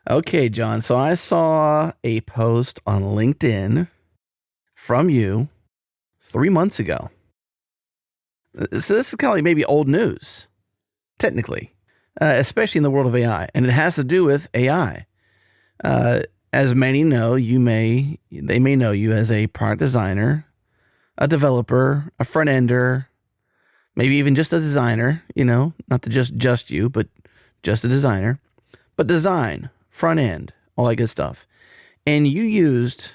Okay, John. So I saw a post on LinkedIn from you 3 months ago. So this is kind of like maybe old news, technically, especially in the world of AI. And it has to do with AI. As many know, they may know you as a product designer, a developer, a front ender, maybe even just a designer, not to just you, but just a designer. But design, front end, all that good stuff. And you used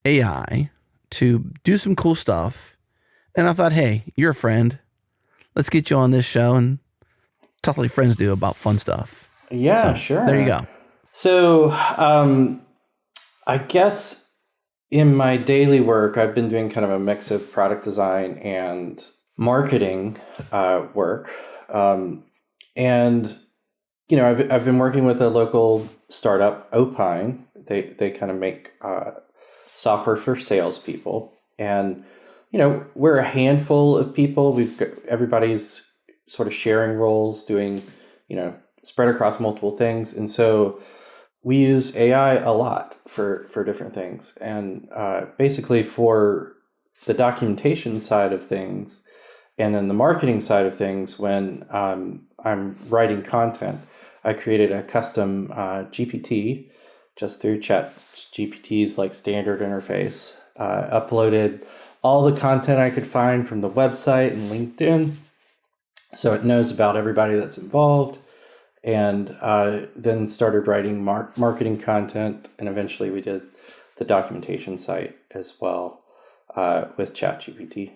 AI to do some cool stuff. And I thought, hey, you're a friend. Let's get you on this show and talk like friends do about fun stuff. Yeah, So, sure. there you go. So I guess in my daily work, I've been doing kind of a mix of product design and marketing work. And I've been working with a local startup, Opine. They kind of make software for salespeople, and we're a handful of people. Everybody's sort of sharing roles, doing spread across multiple things, and so we use AI a lot for different things, and basically for the documentation side of things, and then the marketing side of things. When I'm writing content, I created a custom GPT just through ChatGPT's like standard interface. Uploaded all the content I could find from the website and LinkedIn, so it knows about everybody that's involved, and then started writing marketing content, and eventually we did the documentation site as well with ChatGPT.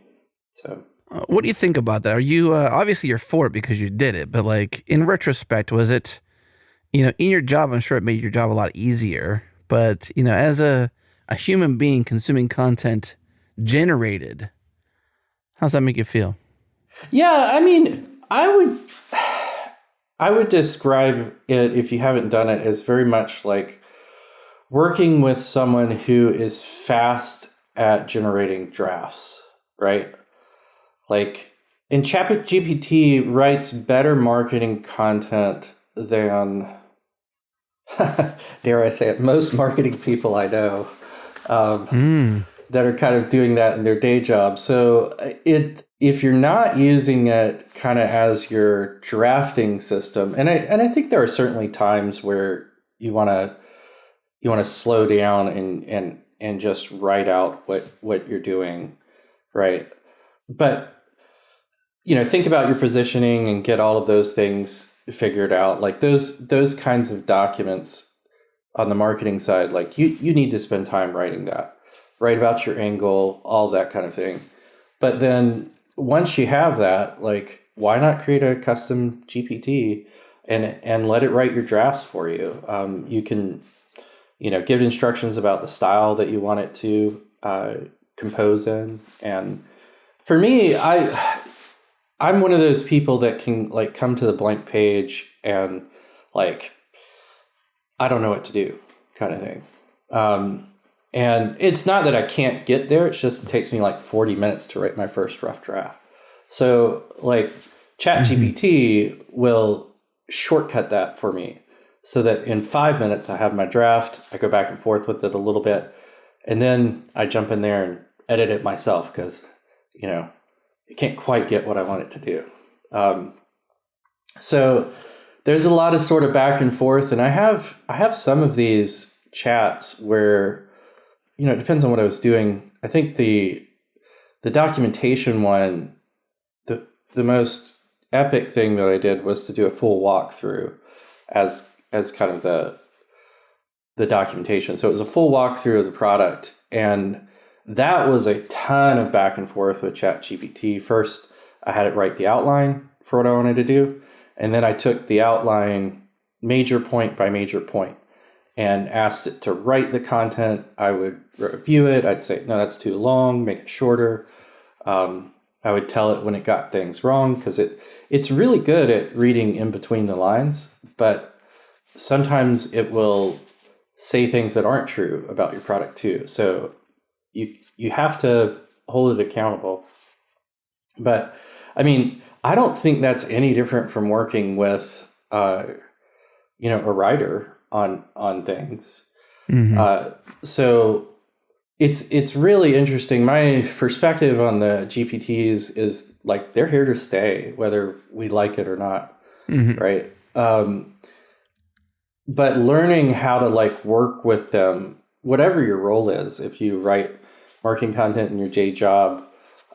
So. What do you think about that? Are you obviously you're for it because you did it, but like in retrospect, was it, in your job? I'm sure it made your job a lot easier. But as a human being consuming content generated, how's that make you feel? Yeah, I mean, I would describe it, if you haven't done it, as very much like working with someone who is fast at generating drafts, right? Like, and ChatGPT writes better marketing content than, dare I say it, most marketing people I know that are kind of doing that in their day job. So if you're not using it kind of as your drafting system, and I think there are certainly times where you want to slow down and just write out what you're doing, right? But think about your positioning and get all of those things figured out. Like those kinds of documents on the marketing side, like you need to spend time writing that, write about your angle, all that kind of thing. But then once you have that, like, why not create a custom GPT and let it write your drafts for you? You can, give instructions about the style that you want it to compose in. And for me, I'm one of those people that can like come to the blank page and like, I don't know what to do kind of thing. And it's not that I can't get there. It's just, it takes me like 40 minutes to write my first rough draft. So like ChatGPT will shortcut that for me so that in 5 minutes I have my draft. I go back and forth with it a little bit, and then I jump in there and edit it myself because, it can't quite get what I want it to do. So there's a lot of sort of back and forth, and I have some of these chats where, it depends on what I was doing. I think the documentation one, the most epic thing that I did was to do a full walkthrough as kind of the documentation. So it was a full walkthrough of the product, and that was a ton of back and forth with ChatGPT. First, I had it write the outline for what I wanted to do, and then I took the outline major point by major point and asked it to write the content. I would review it. I'd say, no, that's too long, make it shorter. I would tell it when it got things wrong, because it's really good at reading in between the lines, but sometimes it will say things that aren't true about your product too. So you have to hold it accountable. But I mean, I don't think that's any different from working with a writer on things. Mm-hmm. So it's really interesting. My perspective on the GPTs is like they're here to stay, whether we like it or not, Mm-hmm. right? But learning how to like work with them, whatever your role is, if you write marketing content in your day job,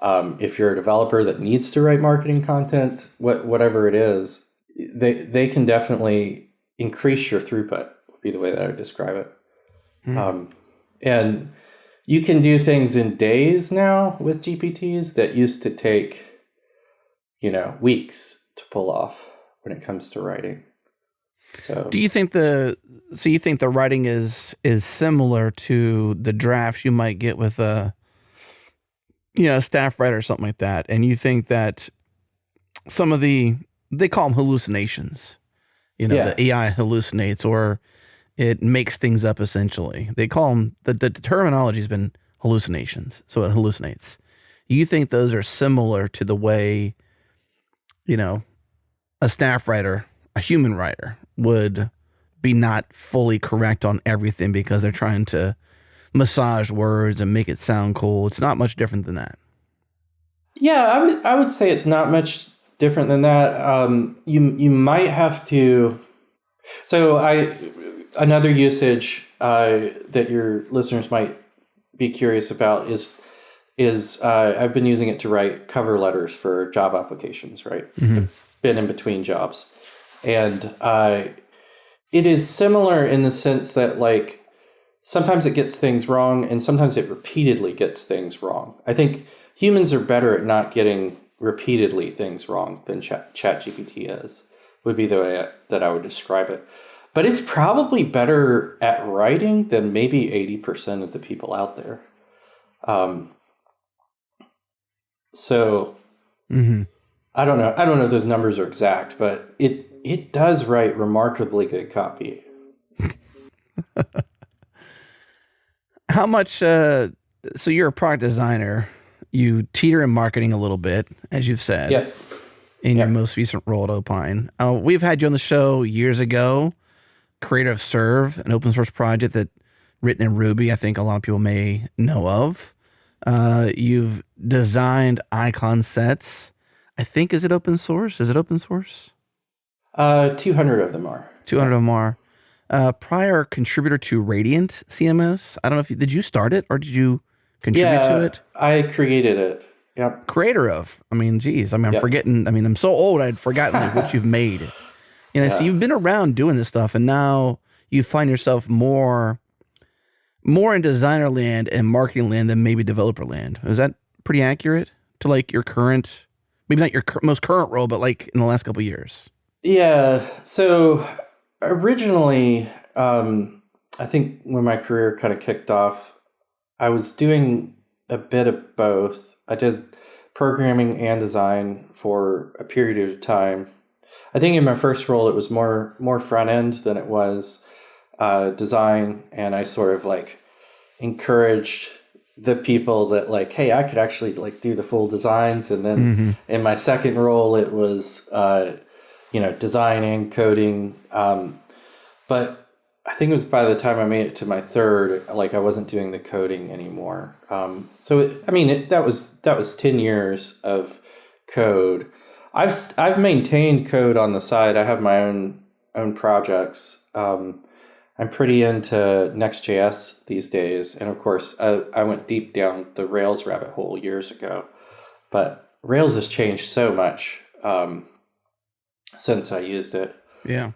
if you're a developer that needs to write marketing content, whatever it is, they can definitely increase your throughput, would be the way that I would describe it. Mm-hmm. And you can do things in days now with GPTs that used to take, weeks to pull off when it comes to writing. So Do you think the writing is similar to the drafts you might get with a staff writer or something like that, and you think that some of they call them hallucinations, yeah. the AI hallucinates or it makes things up essentially. They call them the terminology has been hallucinations, so it hallucinates. You think those are similar to the way a staff writer, a human writer would be not fully correct on everything because they're trying to massage words and make it sound cool. It's not much different than that. Yeah, I would say it's not much different than that. You might have to. So another usage that your listeners might be curious about is I've been using it to write cover letters for job applications. Right, Mm-hmm. been in between jobs, and it is similar in the sense that like sometimes it gets things wrong and sometimes it repeatedly gets things wrong. I think humans are better at not getting repeatedly things wrong than ChatGPT is, would be the way that I would describe it. But it's probably better at writing than maybe 80% of the people out there. So Mm-hmm. I don't know. I don't know if those numbers are exact, but it does write remarkably good copy. How much? So you're a product designer. You teeter in marketing a little bit, as you've said, Yep. in your Yep. most recent role at Opine. We've had you on the show years ago. Creator of Serve, an open source project that written in Ruby, I think a lot of people may know of. You've designed icon sets. I think, is it open source? Is it open source? 200 of them are. 200 of them are. Prior contributor to Radiant CMS. I don't know if did you start it or did you contribute to it? I created it. Yep. Creator of. I mean, geez. I mean, I'm Yep. forgetting. I mean, I'm so old. I'd forgotten like what you've made. So you've been around doing this stuff, and now you find yourself more in designer land and marketing land than maybe developer land. Is that pretty accurate to like your current, maybe not your most current role, but like in the last couple of years? Yeah. So originally, I think when my career kind of kicked off, I was doing a bit of both. I did programming and design for a period of time. I think in my first role, it was more front end than it was design, and I sort of like encouraged the people that like, hey, I could actually like do the full designs. And then in my second role, it was designing, coding. But I think it was by the time I made it to my third, like I wasn't doing the coding anymore. That was 10 years of code. I've maintained code on the side. I have my own projects. I'm pretty into Next.js these days, and of course, I went deep down the Rails rabbit hole years ago. But Rails has changed so much since I used it. Yeah.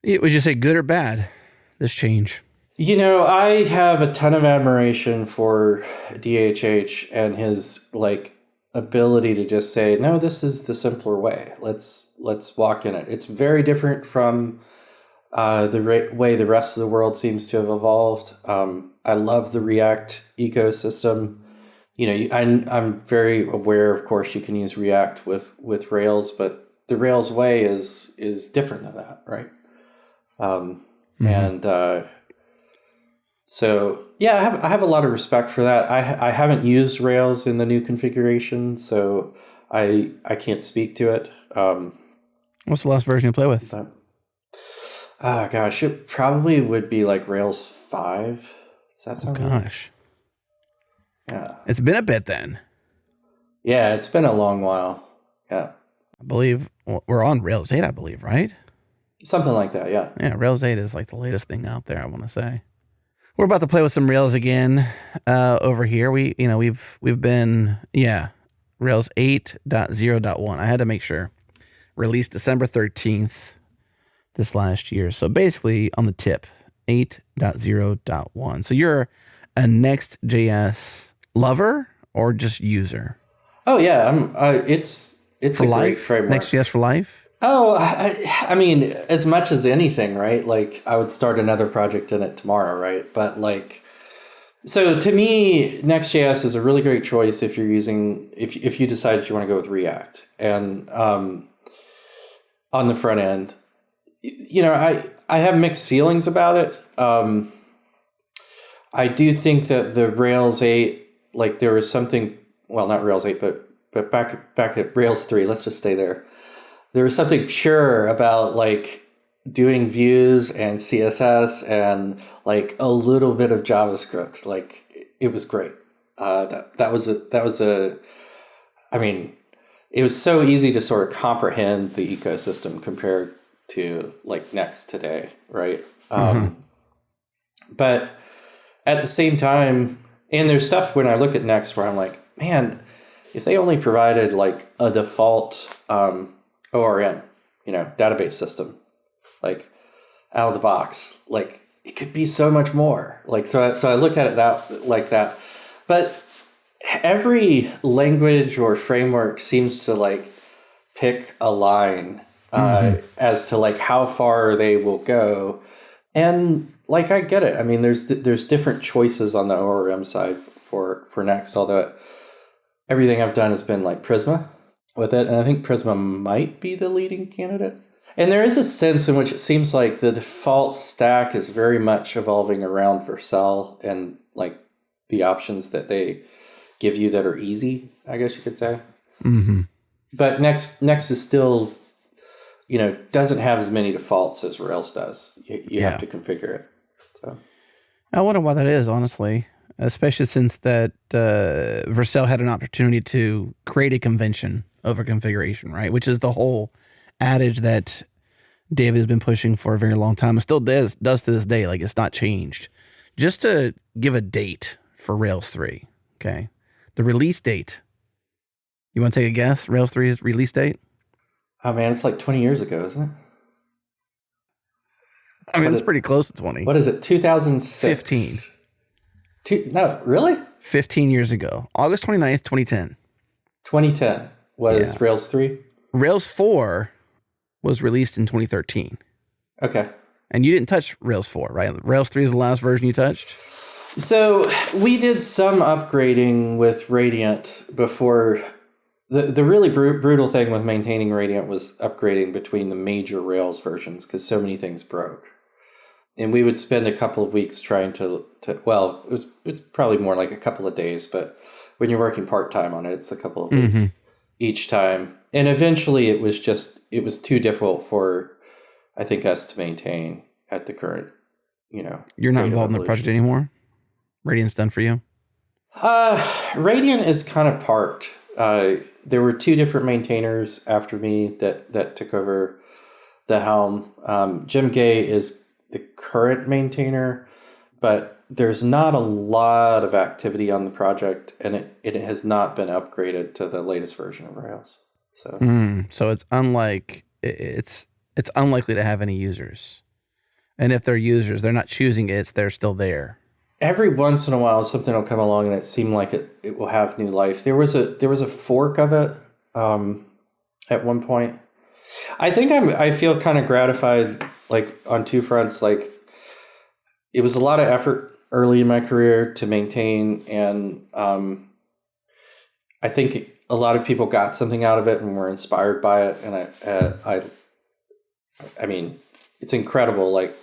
Would you say good or bad, this change? I have a ton of admiration for DHH and his like ability to just say, no, this is the simpler way. Let's walk in it. It's very different from way the rest of the world seems to have evolved. I love the React ecosystem. I'm very aware, of course, you can use React with Rails, but the Rails way is different than that, right? So yeah, I have a lot of respect for that. I haven't used Rails in the new configuration, so I can't speak to it. What's the last version you play with? Oh gosh, it probably would be like Rails 5. Does that sound right? Gosh. Yeah. It's been a bit then. Yeah, it's been a long while. Yeah. I believe we're on Rails 8, I believe, right? Something like that, yeah. Yeah, Rails 8 is like the latest thing out there, I want to say. We're about to play with some Rails again over here. We've been, Rails 8.0.1. I had to make sure. Released December 13th this last year. So basically on the tip, 8.0.1. So you're a Next.js lover or just user? Oh yeah, it's For a life? great framework. Next.js for life? Oh, I mean, as much as anything, right? Like, I would start another project in it tomorrow, right? But like, so to me, Next.js is a really great choice if you're using, if you decide you want to go with React and on the front end. You know, I have mixed feelings about it. I do think that the Rails 8, like there was something, well, not Rails 8, but back at Rails 3, let's just stay there. There was something pure about like doing views and CSS and like a little bit of JavaScript. Like it was great. That was a. I mean, it was so easy to sort of comprehend the ecosystem compared to like Next today, right? But at the same time, and there's stuff when I look at Next where I'm like, man, if they only provided like a default ORM, database system, like out of the box, like it could be so much more. Like so I look at it that, but every language or framework seems to like pick a line as to like how far they will go, and like I get it. I mean, there's different choices on the ORM side for Next, although everything I've done has been like Prisma with it, and I think Prisma might be the leading candidate. And there is a sense in which it seems like the default stack is very much evolving around Vercel and like the options that they give you that are easy, I guess you could say. But Next is still, doesn't have as many defaults as Rails does. You have to configure it. So I wonder why that is, honestly, especially since that Vercel had an opportunity to create a convention over configuration, right? Which is the whole adage that David has been pushing for a very long time. It still does to this day. Like, it's not changed. Just to give a date for Rails 3, okay? The release date. You want to take a guess? Rails 3's release date? Oh, man, it's like 20 years ago, isn't it? I mean, it's pretty close to 20. What is it, 2006? 15. No, really? 15 years ago. August 29th, 2010. 2010 was Rails 3? Rails 4 was released in 2013. Okay. And you didn't touch Rails 4, right? Rails 3 is the last version you touched? So we did some upgrading with Radiant before. The really brutal thing with maintaining Radiant was upgrading between the major Rails versions because so many things broke. And we would spend a couple of weeks trying to well, it's probably more like a couple of days, but when you're working part-time on it, it's a couple of weeks each time. And eventually it was too difficult for, I think, us to maintain at the current, You're not involved in the project anymore? Radiant's done for you? Radiant is kind of parked. There were two different maintainers after me that took over the helm. Jim Gay is the current maintainer, but there's not a lot of activity on the project, and it has not been upgraded to the latest version of Rails. So it's unlikely to have any users. And if they're users, they're not choosing it, they're still there. Every once in a while, something will come along and it seemed like it will have new life. There was a fork of it at one point. I think I feel kind of gratified, like on two fronts. Like it was a lot of effort early in my career to maintain, and I think a lot of people got something out of it and were inspired by it. And I mean, it's incredible. Like,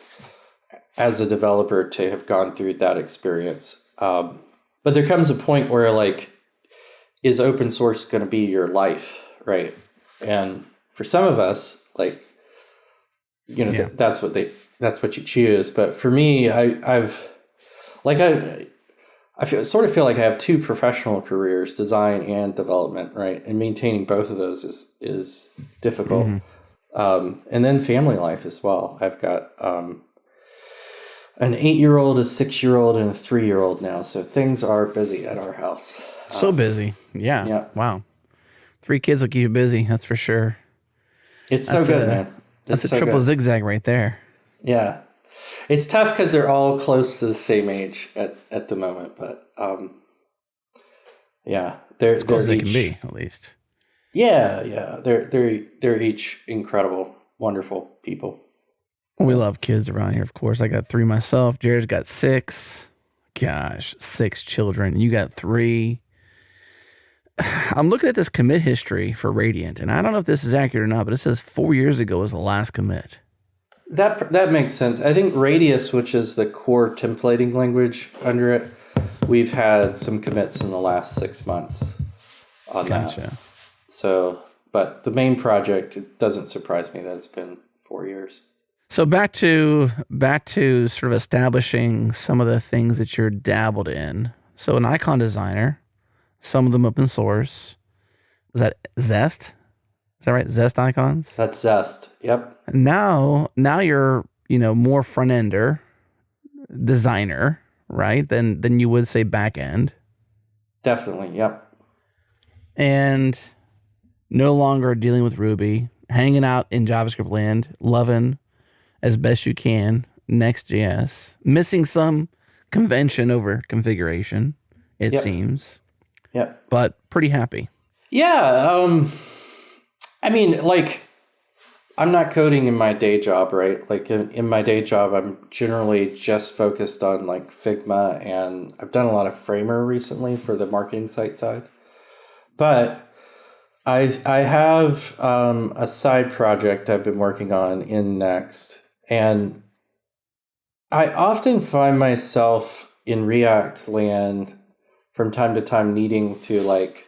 as a developer to have gone through that experience. But there comes a point where like, is open source going to be your life? Right. And for some of us, like, that's what that's what you choose. But for me, I've like sort of feel like I have two professional careers, design and development, right? And maintaining both of those is difficult. And then family life as well. I've got an 8-year-old, a 6-year-old, and a 3-year-old now. So things are busy at our house. So busy. Yeah. Yeah. Wow. 3 kids will keep you busy. That's for sure. It's so good, man. That's a triple zigzag right there. Yeah. It's tough because they're all close to the same age at the moment, but yeah, they're as close as each, they can be, at least. Yeah, they're each incredible, wonderful people. We love kids around here, of course. I got 3 myself. Jared's got 6. Gosh, 6 children. You got 3. I'm looking at this commit history for Radiant, and I don't know if this is accurate or not, but it says 4 years ago was the last commit. That makes sense. I think Radius, which is the core templating language under it, we've had some commits in the last 6 months on that. So, but the main project, it doesn't surprise me that it's been 4 years. So back to sort of establishing some of the things that you're dabbled in. So an icon designer, some of them open source. Is that Zest? Is that right? Zest Icons? That's Zest. Yep. Now you're, more front-ender designer, right? Than you would say back-end. Definitely. Yep. And no longer dealing with Ruby, hanging out in JavaScript land, loving as best you can Next.js, missing some convention over configuration, it seems. Yep. But pretty happy. Yeah. I mean, like, I'm not coding in my day job, right? Like in my day job, I'm generally just focused on like Figma, and I've done a lot of Framer recently for the marketing site side. But I have a side project I've been working on in Next, and I often find myself in React land from time to time needing to like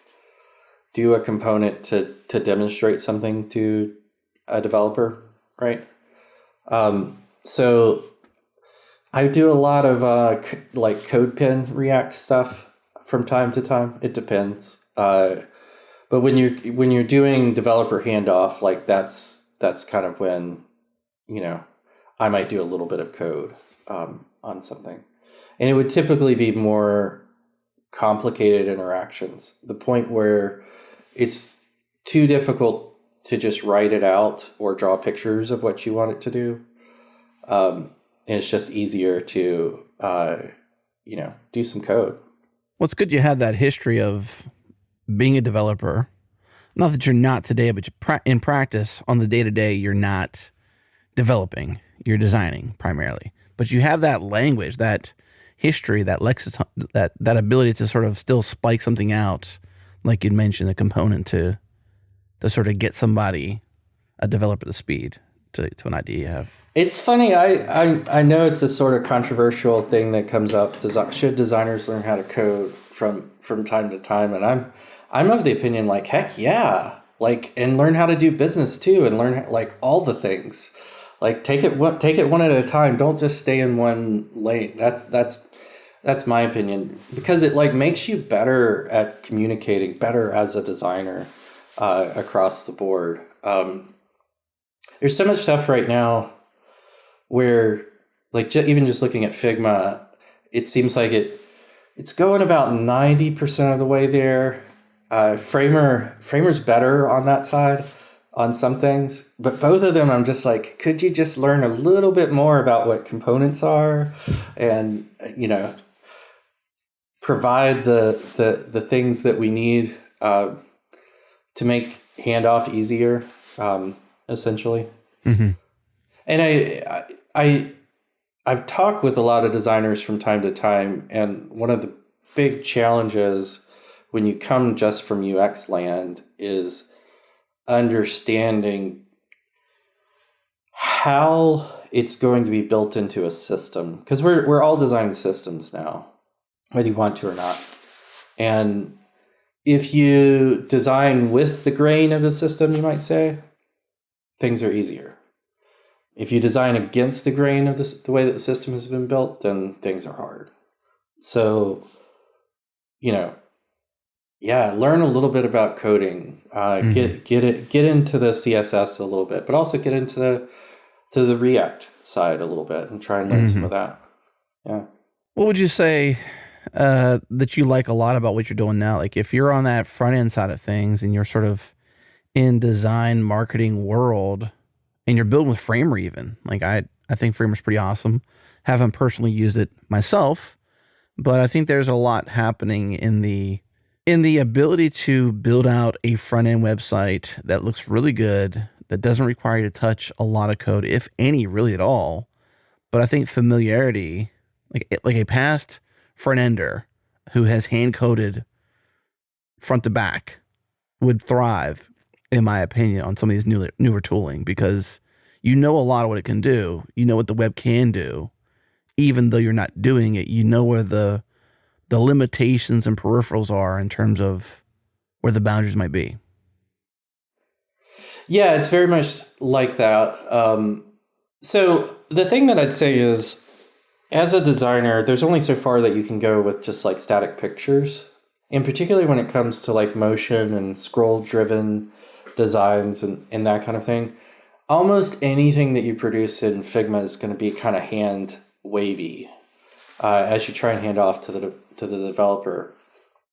do a component to demonstrate something to a developer, right? So I do a lot of like CodePen React stuff from time to time. It depends. But when you're doing developer handoff, like that's kind of when, I might do a little bit of code on something. And it would typically be more complicated interactions. The point where it's too difficult to just write it out or draw pictures of what you want it to do. And it's just easier to, do some code. Well, it's good you have that history of being a developer. Not that you're not today, but in practice, on the day-to-day, you're not developing. You're designing primarily. But you have that language, that history, that lexicon, that ability to sort of still spike something out, like you'd mentioned, a component to sort of get somebody, a developer, to speed to an idea you have. It's funny. I know it's a sort of controversial thing that comes up. Should designers learn how to code from time to time? And I'm of the opinion, like, heck yeah, like, and learn how to do business too, and learn like all the things. Like take it one at a time. Don't just stay in one lane. That's my opinion, because it like makes you better at communicating, better as a designer across the board. There's so much stuff right now where, like, even just looking at Figma, it seems like it's going about 90% of the way there. Framer's better on that side on some things, but both of them I'm just like, could you just learn a little bit more about what components are, and provide the things that we need to make handoff easier, essentially. Mm-hmm. And I've talked with a lot of designers from time to time, and one of the big challenges when you come just from UX land is understanding how it's going to be built into a system, because we're all designing systems now, whether you want to or not. And if you design with the grain of the system, you might say, things are easier. If you design against the grain of the way that the system has been built, then things are hard. So, learn a little bit about coding. Get into the CSS a little bit, but also get into the React side a little bit and try and learn some of that. Yeah. What would you say that you like a lot about what you're doing now? Like if you're on that front end side of things and you're sort of in design marketing world and you're building with Framer even, like I think Framer's pretty awesome. Haven't personally used it myself, but I think there's a lot happening in the ability to build out a front end website that looks really good, that doesn't require you to touch a lot of code, if any, really at all. But I think familiarity, like a past front ender who has hand coded front to back would thrive, in my opinion, on some of these newer tooling, because you know a lot of what it can do. You know what the web can do, even though you're not doing it. You know where the limitations and peripherals are in terms of where the boundaries might be. Yeah, it's very much like that. So the thing that I'd say is, as a designer, there's only so far that you can go with just like static pictures. And particularly when it comes to like motion and scroll-driven designs and that kind of thing, almost anything that you produce in Figma is going to be kind of hand wavy as you try and hand off to the developer.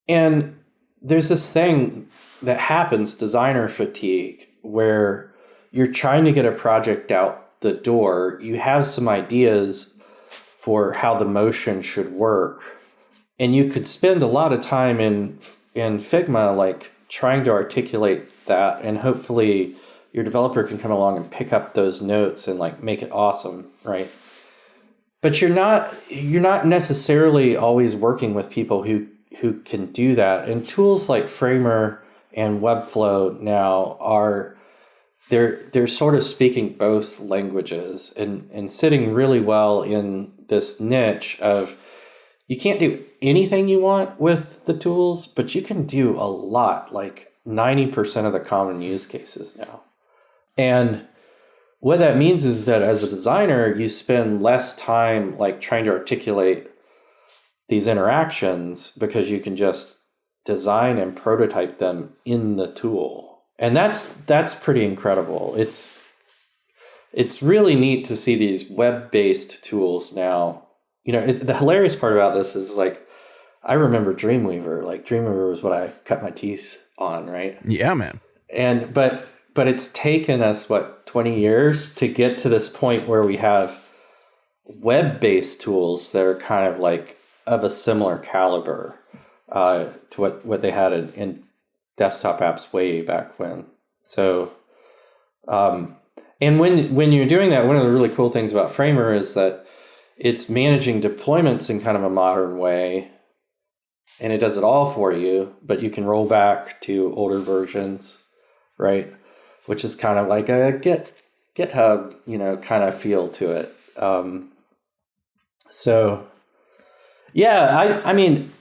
And there's this thing that happens, designer fatigue, where you're trying to get a project out the door. You have some ideas for how the motion should work, and you could spend a lot of time in Figma like trying to articulate that, and hopefully your developer can come along and pick up those notes and like make it awesome, right? But you're not necessarily always working with people who can do that. And tools like Framer and Webflow now they're sort of speaking both languages and sitting really well in this niche of, you can't do anything you want with the tools, but you can do a lot, like 90% of the common use cases now. And what that means is that as a designer, you spend less time like trying to articulate these interactions because you can just design and prototype them in the tool. And that's pretty incredible. It's really neat to see these web-based tools now. The hilarious part about this is like, I remember Dreamweaver. Like Dreamweaver was what I cut my teeth on, right? Yeah, man. And but it's taken us 20 years to get to this point where we have web-based tools that are kind of like of a similar caliber to what they had in desktop apps way back when. So, and when you're doing that, one of the really cool things about Framer is that it's managing deployments in kind of a modern way, and it does it all for you, but you can roll back to older versions, right? Which is kind of like a GitHub, kind of feel to it. So, yeah, I mean,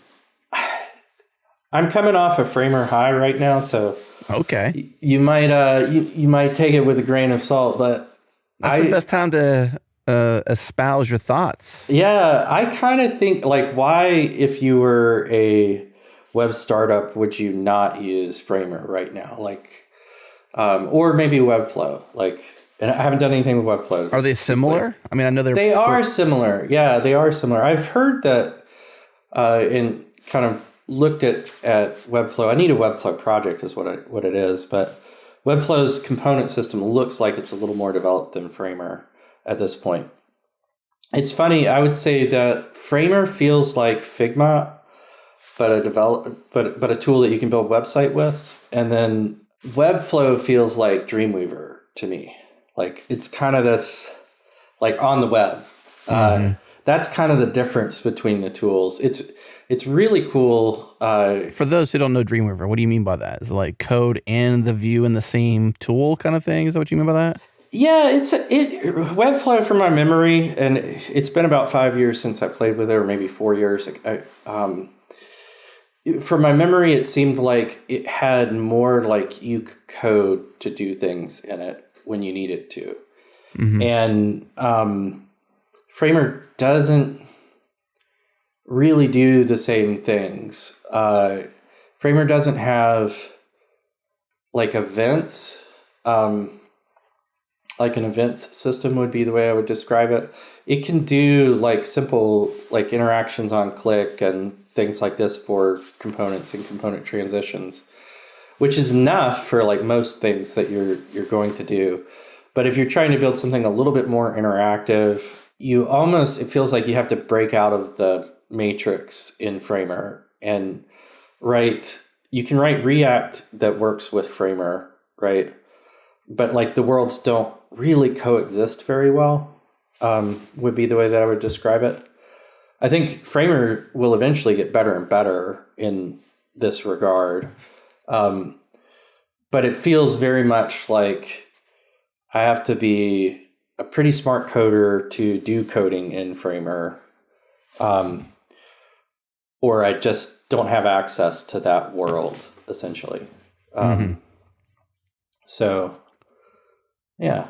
I'm coming off a Framer high right now, so okay, you might you might take it with a grain of salt, but that's the best time to espouse your thoughts. Yeah, I kind of think like, why, if you were a web startup, would you not use Framer right now? Like, or maybe Webflow. Like, and I haven't done anything with Webflow. Are they similar? I mean, I know they are similar. Yeah, they are similar. I've heard that and kind of looked at Webflow. I need a Webflow project is what it is, but Webflow's component system looks like it's a little more developed than Framer at this point. It's funny, I would say that Framer feels like Figma, but a tool that you can build a website with, and then Webflow feels like Dreamweaver to me. Like, it's kind of this, like, on the web. That's kind of the difference between the tools. It's really cool. For those who don't know Dreamweaver, what do you mean by that? Is it like code and the view in the same tool kind of thing? Is that what you mean by that? Yeah, Webflow, from my memory, and it's been about 5 years since I played with it, or maybe 4 years. From my memory, it seemed like it had more like you could code to do things in it when you needed to. And Framer doesn't really do the same things. Framer doesn't have like events, like an events system would be the way I would describe it. It can do like simple like interactions on click and things like this for components and component transitions, which is enough for like most things that you're going to do. But if you're trying to build something a little bit more interactive, it feels like you have to break out of the matrix in Framer and you can write React that works with Framer, right? But like the worlds don't really coexist very well, would be the way that I would describe it. I think Framer will eventually get better and better in this regard. But it feels very much like I have to be a pretty smart coder to do coding in Framer. Or I just don't have access to that world, essentially. So, yeah.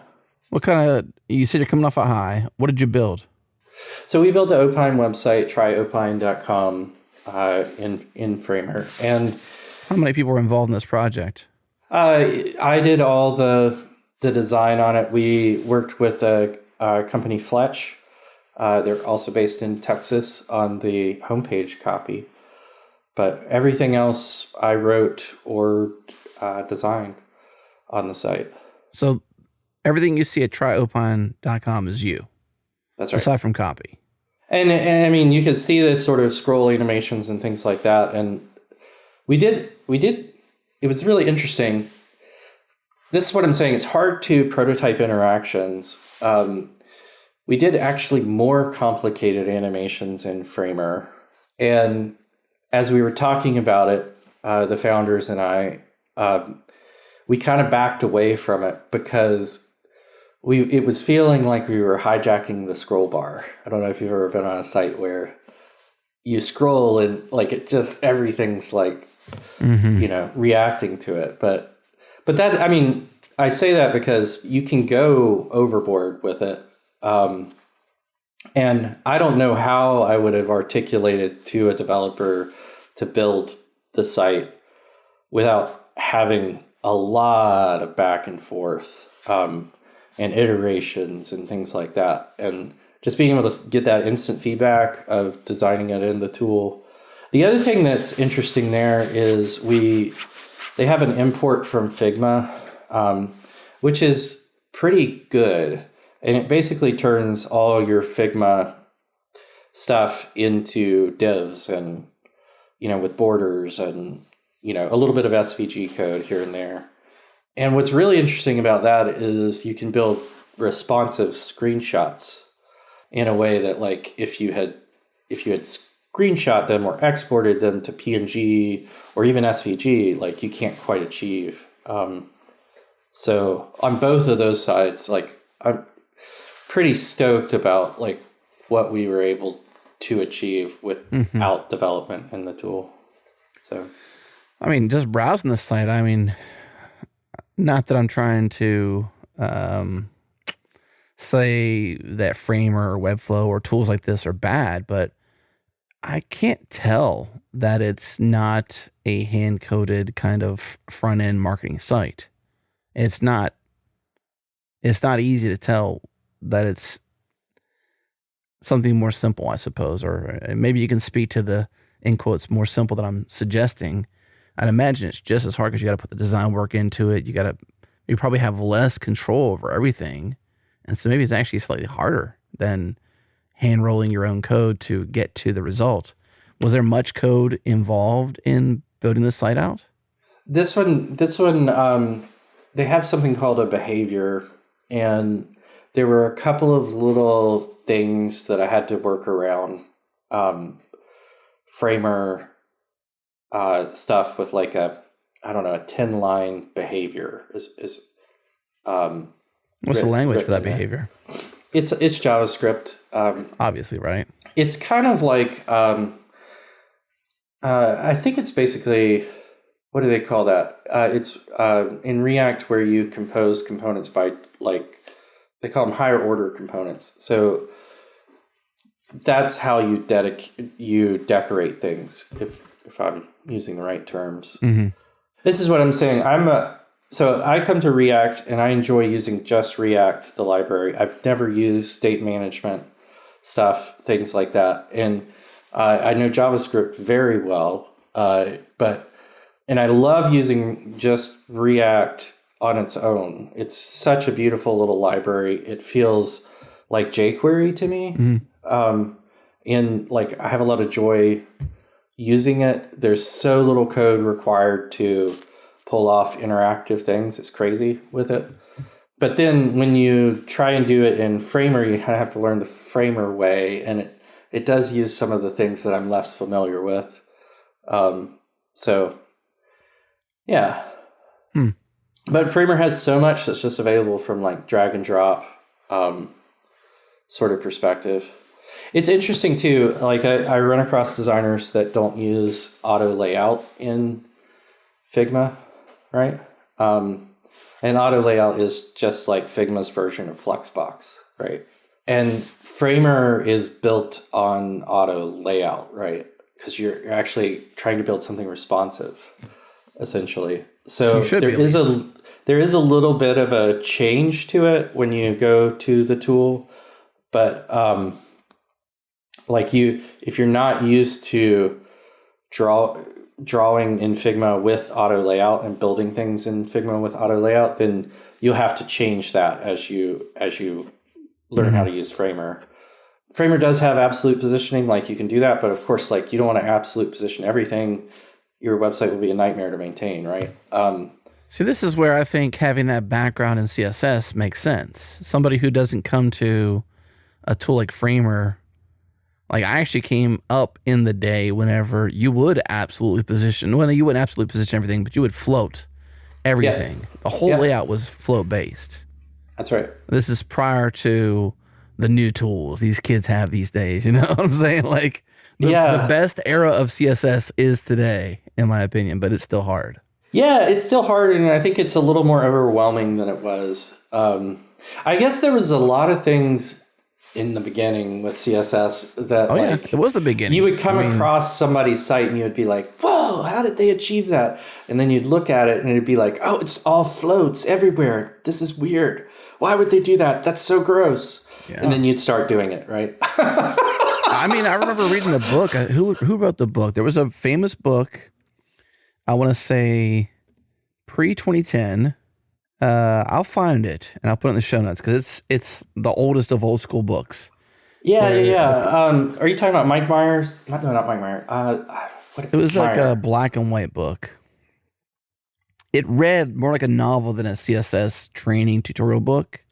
What kind of, you said you're coming off a high. What did you build? So we built the Opine website, tryopine.com, in Framer. And how many people were involved in this project? I did all the design on it. We worked with a company, Fletch. They're also based in Texas on the homepage copy. But everything else I wrote or designed on the site. So everything you see at tryopine.com is you. That's right. Aside from copy. And I mean, you can see the sort of scroll animations and things like that. And we did, it was really interesting. This is what I'm saying. It's hard to prototype interactions. We did actually more complicated animations in Framer. And as we were talking about it, the founders and I, we kind of backed away from it because it was feeling like we were hijacking the scroll bar. I don't know if you've ever been on a site where you scroll and like it just everything's like reacting to it. But that, I mean, I say that because you can go overboard with it. And I don't know how I would have articulated to a developer to build the site without having a lot of back and forth and iterations and things like that. And just being able to get that instant feedback of designing it in the tool. The other thing that's interesting there is they have an import from Figma, which is pretty good. And it basically turns all your Figma stuff into divs and, with borders and, a little bit of SVG code here and there. And what's really interesting about that is you can build responsive screenshots in a way that, like, if you had screenshot them or exported them to PNG or even SVG, like, you can't quite achieve. So on both of those sides, like, I'm pretty stoked about like what we were able to achieve without development in the tool. So, I mean, just browsing the site, I mean, not that I'm trying to say that Framer or Webflow or tools like this are bad, but I can't tell that it's not a hand-coded kind of front-end marketing site. It's not easy to tell that it's something more simple, I suppose, or maybe you can speak to the, in quotes, more simple that I'm suggesting. I'd imagine it's just as hard because you got to put the design work into it. You probably have less control over everything. And so maybe it's actually slightly harder than hand rolling your own code to get to the result. Was there much code involved in building this site out? This one, they have something called a behavior, and there were a couple of little things that I had to work around. Framer stuff with like a 10-line behavior is what's the language for that behavior? It's JavaScript. Obviously, right? It's kind of like I think it's basically, what do they call that? It's in React where you compose components by like they call them higher order components. So that's how you decorate things, if I'm using the right terms. Mm-hmm. This is what I'm saying. So I come to React and I enjoy using just React, the library. I've never used state management stuff, things like that. And I know JavaScript very well, and I love using just React on its own. It's such a beautiful little library. It feels like jQuery to me. Mm-hmm. And like I have a lot of joy using it. There's so little code required to pull off interactive things. It's crazy with it. But then when you try and do it in Framer, you kind of have to learn the Framer way, and it does use some of the things that I'm less familiar with. So, yeah. But Framer has so much that's just available from like drag and drop sort of perspective. It's interesting too. Like I run across designers that don't use auto layout in Figma, right? And auto layout is just like Figma's version of Flexbox, right? And Framer is built on auto layout, right? Because you're actually trying to build something responsive, essentially. So there is a little bit of a change to it when you go to the tool, but if you're not used to drawing in Figma with auto layout and building things in Figma with auto layout, then you'll have to change that as you learn how to use Framer. Framer does have absolute positioning, like you can do that, but of course, like you don't want to absolute position everything. Your website will be a nightmare to maintain, right? See, this is where I think having that background in CSS makes sense. Somebody who doesn't come to a tool like Framer, like I actually came up in the day whenever you would absolutely position, well, you wouldn't absolutely position everything, but you would float everything. Yeah. The whole layout was float based. That's right. This is prior to the new tools these kids have these days. You know what I'm saying? Like the best era of CSS is today, in my opinion, but it's still hard. Yeah, it's still hard, and I think it's a little more overwhelming than it was. I guess there was a lot of things in the beginning with CSS that it was the beginning. You would come across somebody's site and you would be like, whoa, how did they achieve that? And then you'd look at it and it'd be like, oh, it's all floats everywhere. This is weird. Why would they do that? That's so gross. Yeah. And then you'd start doing it, right? I mean, I remember reading a book. Who wrote the book? There was a famous book, I want to say pre-2010. I'll find it and It in the show notes because it's the oldest of old school books. Yeah. Are you talking about Mike Myers? No, not Mike Myers. It was like a black and white book. It read more like a novel than a CSS training tutorial book.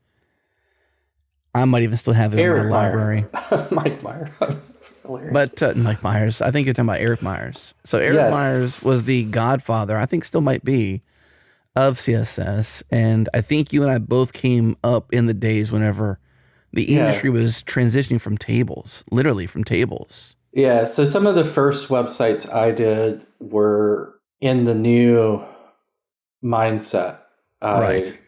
I might even still have it in my library. Mike Myers. But Mike Myers, I think you're talking about Eric Myers. So Eric Myers was the godfather, I think still might be, of CSS. And I think you and I both came up in the days whenever the industry was transitioning from tables, literally from tables. Yeah, so some of the first websites I did were in the new mindset. Right.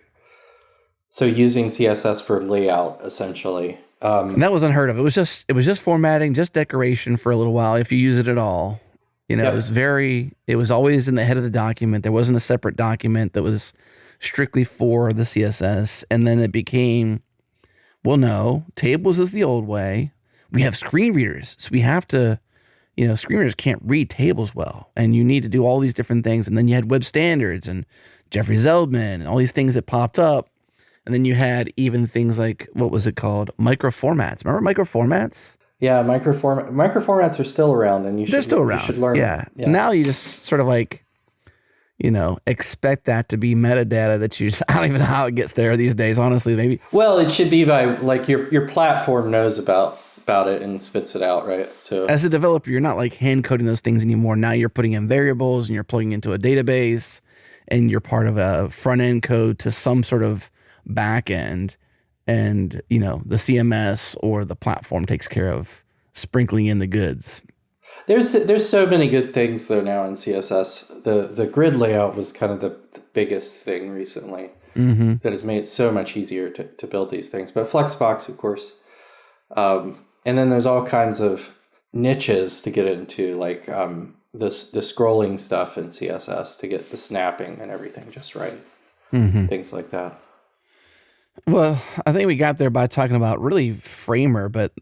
So using CSS for layout, essentially. And that was unheard of. It was just formatting, just decoration for a little while, if you use it at all. You know, it was always in the head of the document. There wasn't a separate document that was strictly for the CSS. And then it became, well, no, tables is the old way. We have screen readers. So we have to, screen readers can't read tables well. And you need to do all these different things. And then you had web standards and Jeffrey Zeldman and all these things that popped up. And then you had even things like, what was it called? Microformats. Remember microformats? Yeah, microformats are still around, and they're still around. You should learn. Yeah. Now you just sort of like, expect that to be metadata that you just, I don't even know how it gets there these days, honestly, maybe. Well, it should be by like your platform knows about it and spits it out, right? So as a developer, you're not like hand coding those things anymore. Now you're putting in variables and you're plugging into a database and you're part of a front end code to some sort of back end. And, the CMS or the platform takes care of sprinkling in the goods. There's so many good things though now in CSS. The grid layout was kind of the biggest thing recently. Mm-hmm. that has made it so much easier to build these things. But Flexbox, of course. And then there's all kinds of niches to get into, like the scrolling stuff in CSS to get the snapping and everything just right. Mm-hmm. Things like that. Well, I think we got there by talking about really Framer, but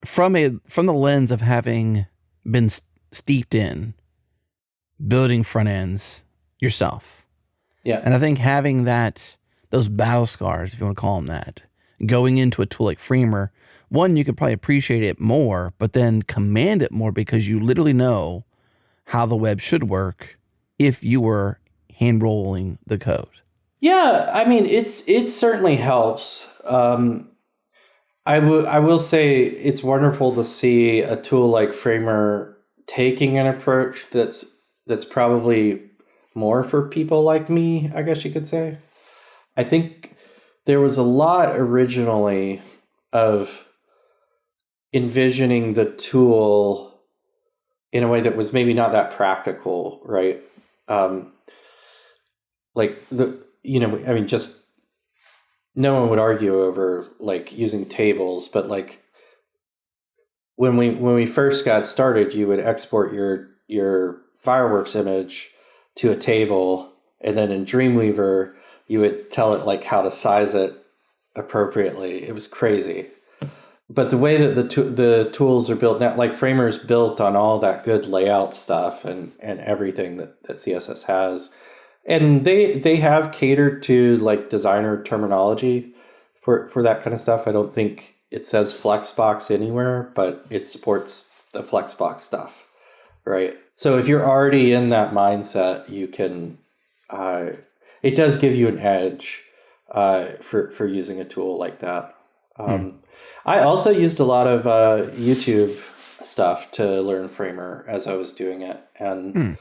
from the lens of having been steeped in building front ends yourself. Yeah. And I think having those battle scars, if you want to call them that, going into a tool like Framer, one, you could probably appreciate it more, but then command it more because you literally know how the web should work if you were hand rolling the code. Yeah, I mean, it certainly helps. I will say it's wonderful to see a tool like Framer taking an approach that's probably more for people like me, I guess you could say. I think there was a lot originally of envisioning the tool in a way that was maybe not that practical, right? Just no one would argue over like using tables, but like when we first got started, you would export your fireworks image to a table, and then in Dreamweaver you would tell it like how to size it appropriately. It was crazy. But the way that the tools are built now, like Framer is built on all that good layout stuff and everything that CSS has. And they have catered to like designer terminology for that kind of stuff. I don't think it says Flexbox anywhere, but it supports the Flexbox stuff, right? So if you're already in that mindset, you can, it does give you an edge for using a tool like that. I also used a lot of YouTube stuff to learn Framer as I was doing it, and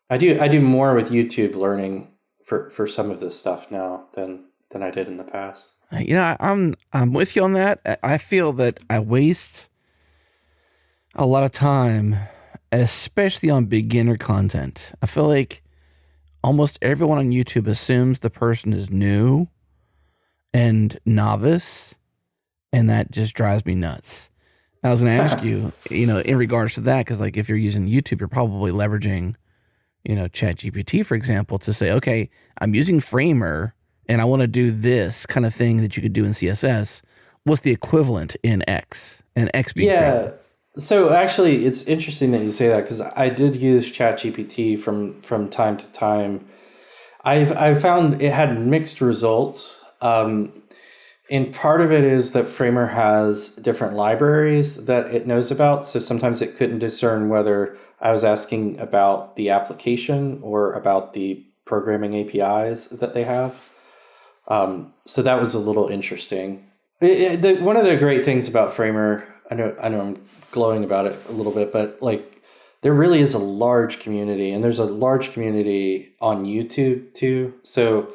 I do more with YouTube learning for some of this stuff now than I did in the past. You know, I'm with you on that. I feel that I waste a lot of time, especially on beginner content. I feel like almost everyone on YouTube assumes the person is new and novice, and that just drives me nuts. I was going to ask you, in regards to that, because like if you're using YouTube, you're probably leveraging, ChatGPT, for example, to say, okay, I'm using Framer and I want to do this kind of thing that you could do in CSS. What's the equivalent in X? And X being Framer. So actually, it's interesting that you say that, because I did use ChatGPT from time to time. I found it had mixed results. And part of it is that Framer has different libraries that it knows about. So sometimes it couldn't discern whether I was asking about the application or about the programming APIs that they have. So that was a little interesting. One of the great things about Framer, I know I'm glowing about it a little bit, but like there really is a large community, and there's a large community on YouTube too. So,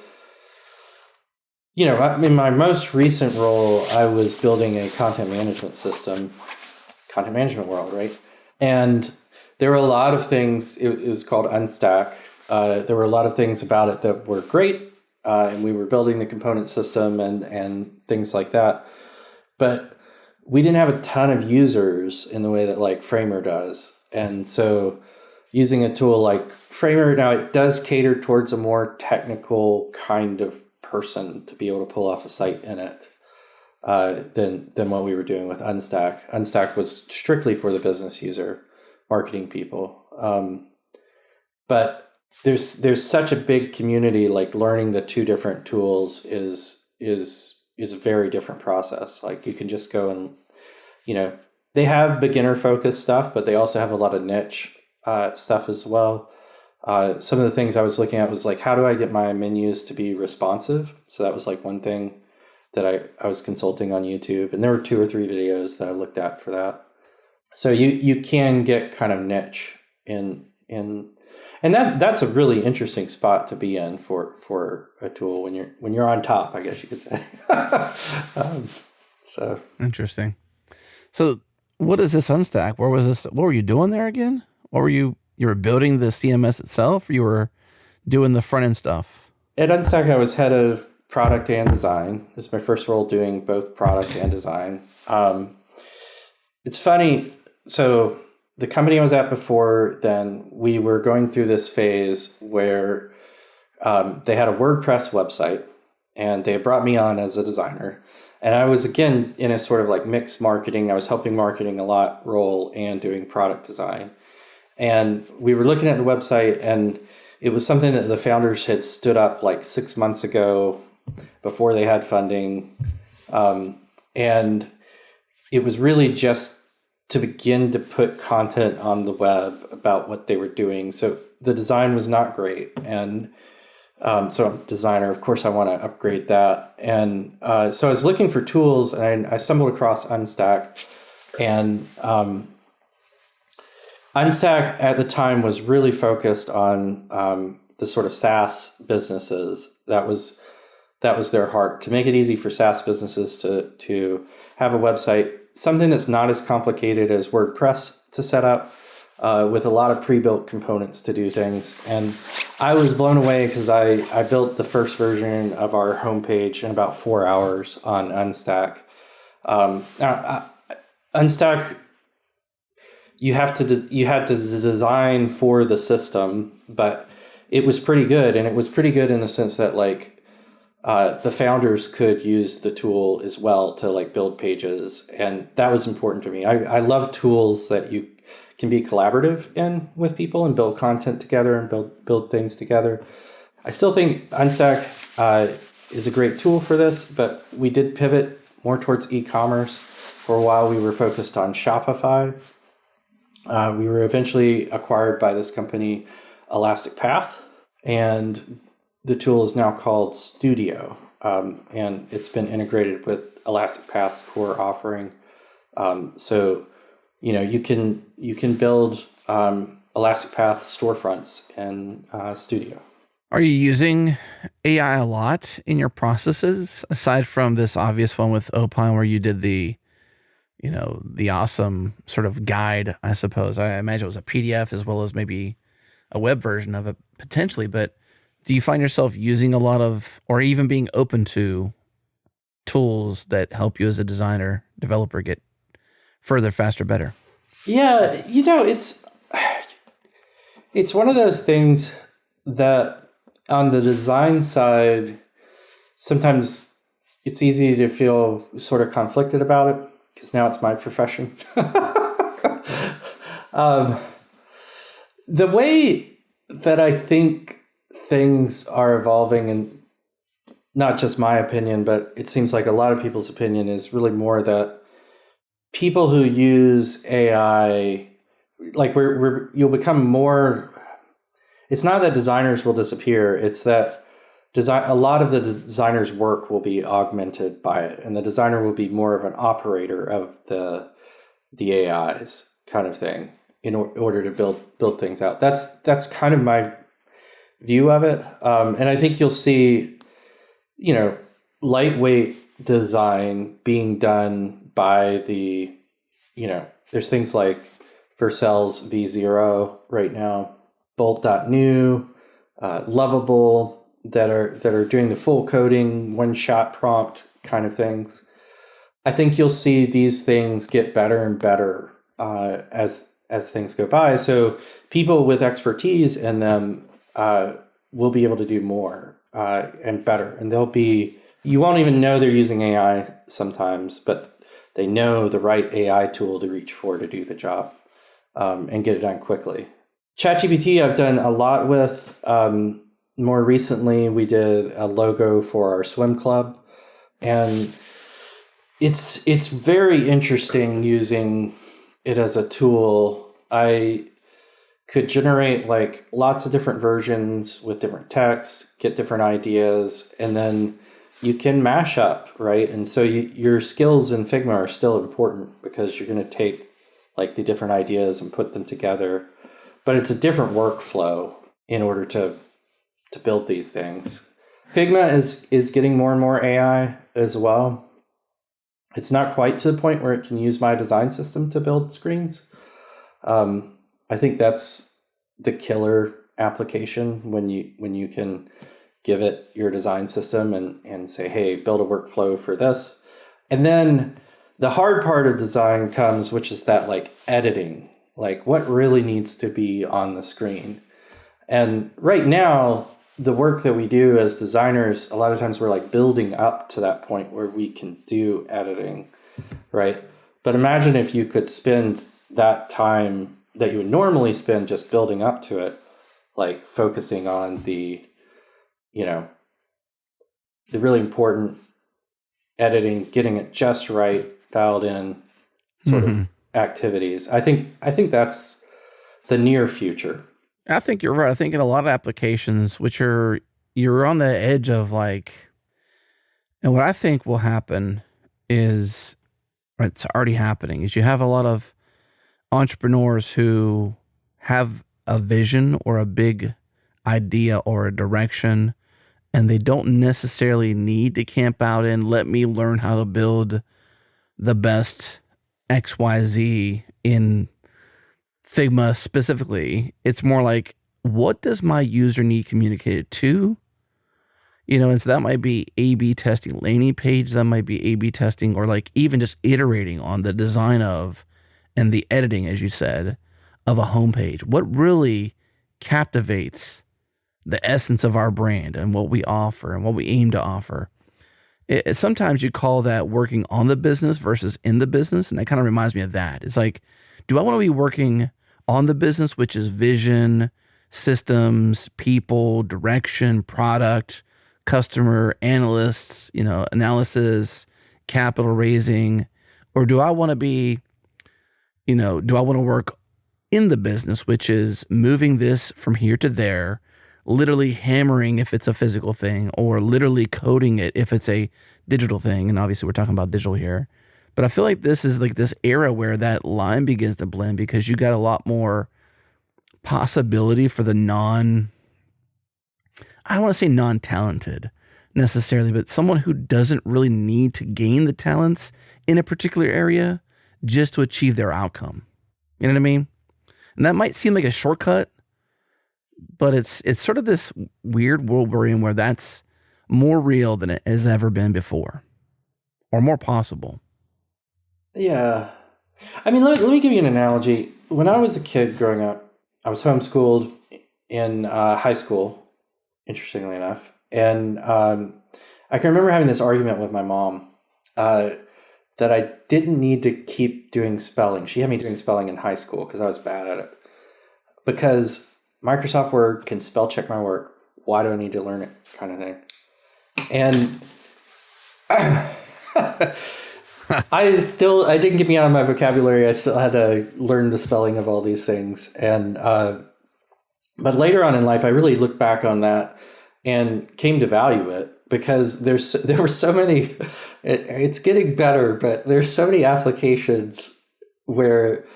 in my most recent role, I was building a content management world, right? And there were a lot of things, it was called Unstack. There were a lot of things about it that were great, and we were building the component system and things like that. But we didn't have a ton of users in the way that like Framer does. And so using a tool like Framer, now it does cater towards a more technical kind of person to be able to pull off a site in it than what we were doing with Unstack. Unstack was strictly for the business user, marketing people. But there's such a big community, like learning the two different tools is a very different process. Like you can just go and, they have beginner focused stuff, but they also have a lot of niche stuff as well. Some of the things I was looking at was like, how do I get my menus to be responsive? So that was like one thing that I was consulting on YouTube, and there were 2 or 3 videos that I looked at for that. So you can get kind of niche in and that's a really interesting spot to be in for a tool when you're on top, I guess you could say. So interesting. So what is this Unstack? Where was this? What were you doing there again? What were you were building the CMS itself, or you were doing the front end stuff? at Unstack, I was head of product and design. It was my first role doing both product and design. It's funny. So the company I was at before then, we were going through this phase where they had a WordPress website, and they brought me on as a designer. And I was, again, in a sort of like mixed marketing. I was helping marketing a lot role and doing product design. And we were looking at the website, and it was something that the founders had stood up like 6 months ago before they had funding. And it was really just to begin to put content on the web about what they were doing. So the design was not great. And so I'm a designer. Of course, I want to upgrade that. And so I was looking for tools, and I stumbled across Unstack. And Unstack at the time was really focused on the sort of SaaS businesses. That was their heart, to make it easy for SaaS businesses to have a website, something that's not as complicated as WordPress to set up, with a lot of pre-built components to do things. And I was blown away because I built the first version of our homepage in about 4 hours on Unstack. Unstack, you had to design for the system, but it was pretty good. And it was pretty good in the sense that like the founders could use the tool as well to like build pages. And that was important to me. I love tools that you can be collaborative in with people and build content together and build things together. I still think Unstack is a great tool for this, but we did pivot more towards e-commerce. For a while, we were focused on Shopify. We were eventually acquired by this company, Elastic Path, and the tool is now called Studio, and it's been integrated with Elastic Path's core offering. So you can build Elastic Path storefronts in Studio. Are you using AI a lot in your processes, aside from this obvious one with Opine where you did the awesome sort of guide, I suppose? I imagine it was a PDF as well as maybe a web version of it potentially, but do you find yourself using a lot of, or even being open to tools that help you as a designer, developer get further, faster, better? Yeah, it's one of those things that on the design side, sometimes it's easy to feel sort of conflicted about it because now it's my profession. The way that I think things are evolving, and not just my opinion, but it seems like a lot of people's opinion, is really more that people who use AI, like you'll become more. It's not that designers will disappear. It's that a lot of the designer's work will be augmented by it, and the designer will be more of an operator of the AIs kind of thing in order to build things out. That's kind of my view of it, and I think you'll see, lightweight design being done by there's things like Vercel's V0 right now, Bolt.new, Lovable, that are doing the full coding, one-shot prompt kind of things. I think you'll see these things get better and better as things go by. So people with expertise in them will be able to do more and better, and you won't even know they're using AI sometimes, but they know the right AI tool to reach for to do the job and get it done quickly. ChatGPT I've done a lot with. More recently, we did a logo for our swim club, and it's very interesting using it as a tool. I could generate like lots of different versions with different text, get different ideas, and then you can mash up, right? And so your skills in Figma are still important because you're going to take like the different ideas and put them together. But it's a different workflow in order to build these things. Figma is getting more and more AI as well. It's not quite to the point where it can use my design system to build screens. I think that's the killer application when you can give it your design system and say, hey, build a workflow for this. And then the hard part of design comes, which is that like editing, like what really needs to be on the screen. And right now, the work that we do as designers, a lot of times we're like building up to that point where we can do editing, right? But imagine if you could spend that time that you would normally spend just building up to it, like focusing on the really important editing, getting it just right, dialed in sort of activities. I think that's the near future. I think you're right. I think in a lot of applications, you're on the edge of like, and what I think will happen is, or it's already happening, is you have a lot of entrepreneurs who have a vision or a big idea or a direction, and they don't necessarily need to camp out and let me learn how to build the best XYZ in Figma specifically. It's more like, what does my user need communicated to? And so that might be A/B testing landing page, that might be A/B testing, or like even just iterating on the design of and the editing, as you said, of a homepage. What really captivates the essence of our brand and what we offer and what we aim to offer? Sometimes you call that working on the business versus in the business, and that kind of reminds me of that. It's like, do I want to be working on the business, which is vision, systems, people, direction, product, customer, analysts, analysis, capital raising, or do I want to be, do I want to work in the business, which is moving this from here to there, literally hammering if it's a physical thing, or literally coding it if it's a digital thing? And obviously we're talking about digital here. But I feel like this is like this era where that line begins to blend, because you got a lot more possibility for the I don't want to say non-talented necessarily, but someone who doesn't really need to gain the talents in a particular area just to achieve their outcome. You know what I mean? And that might seem like a shortcut, but it's sort of this weird world we're in where that's more real than it has ever been before, or more possible. Yeah. I mean, let me give you an analogy. When I was a kid growing up, I was homeschooled in high school, interestingly enough. And I can remember having this argument with my mom that I didn't need to keep doing spelling. She had me doing spelling in high school because I was bad at it. Because Microsoft Word can spell check my work. Why do I need to learn it, kind of thing? And I didn't get me out of my vocabulary. I still had to learn the spelling of all these things. And but later on in life, I really looked back on that and came to value it, because there were so many. It's getting better, but there's so many applications where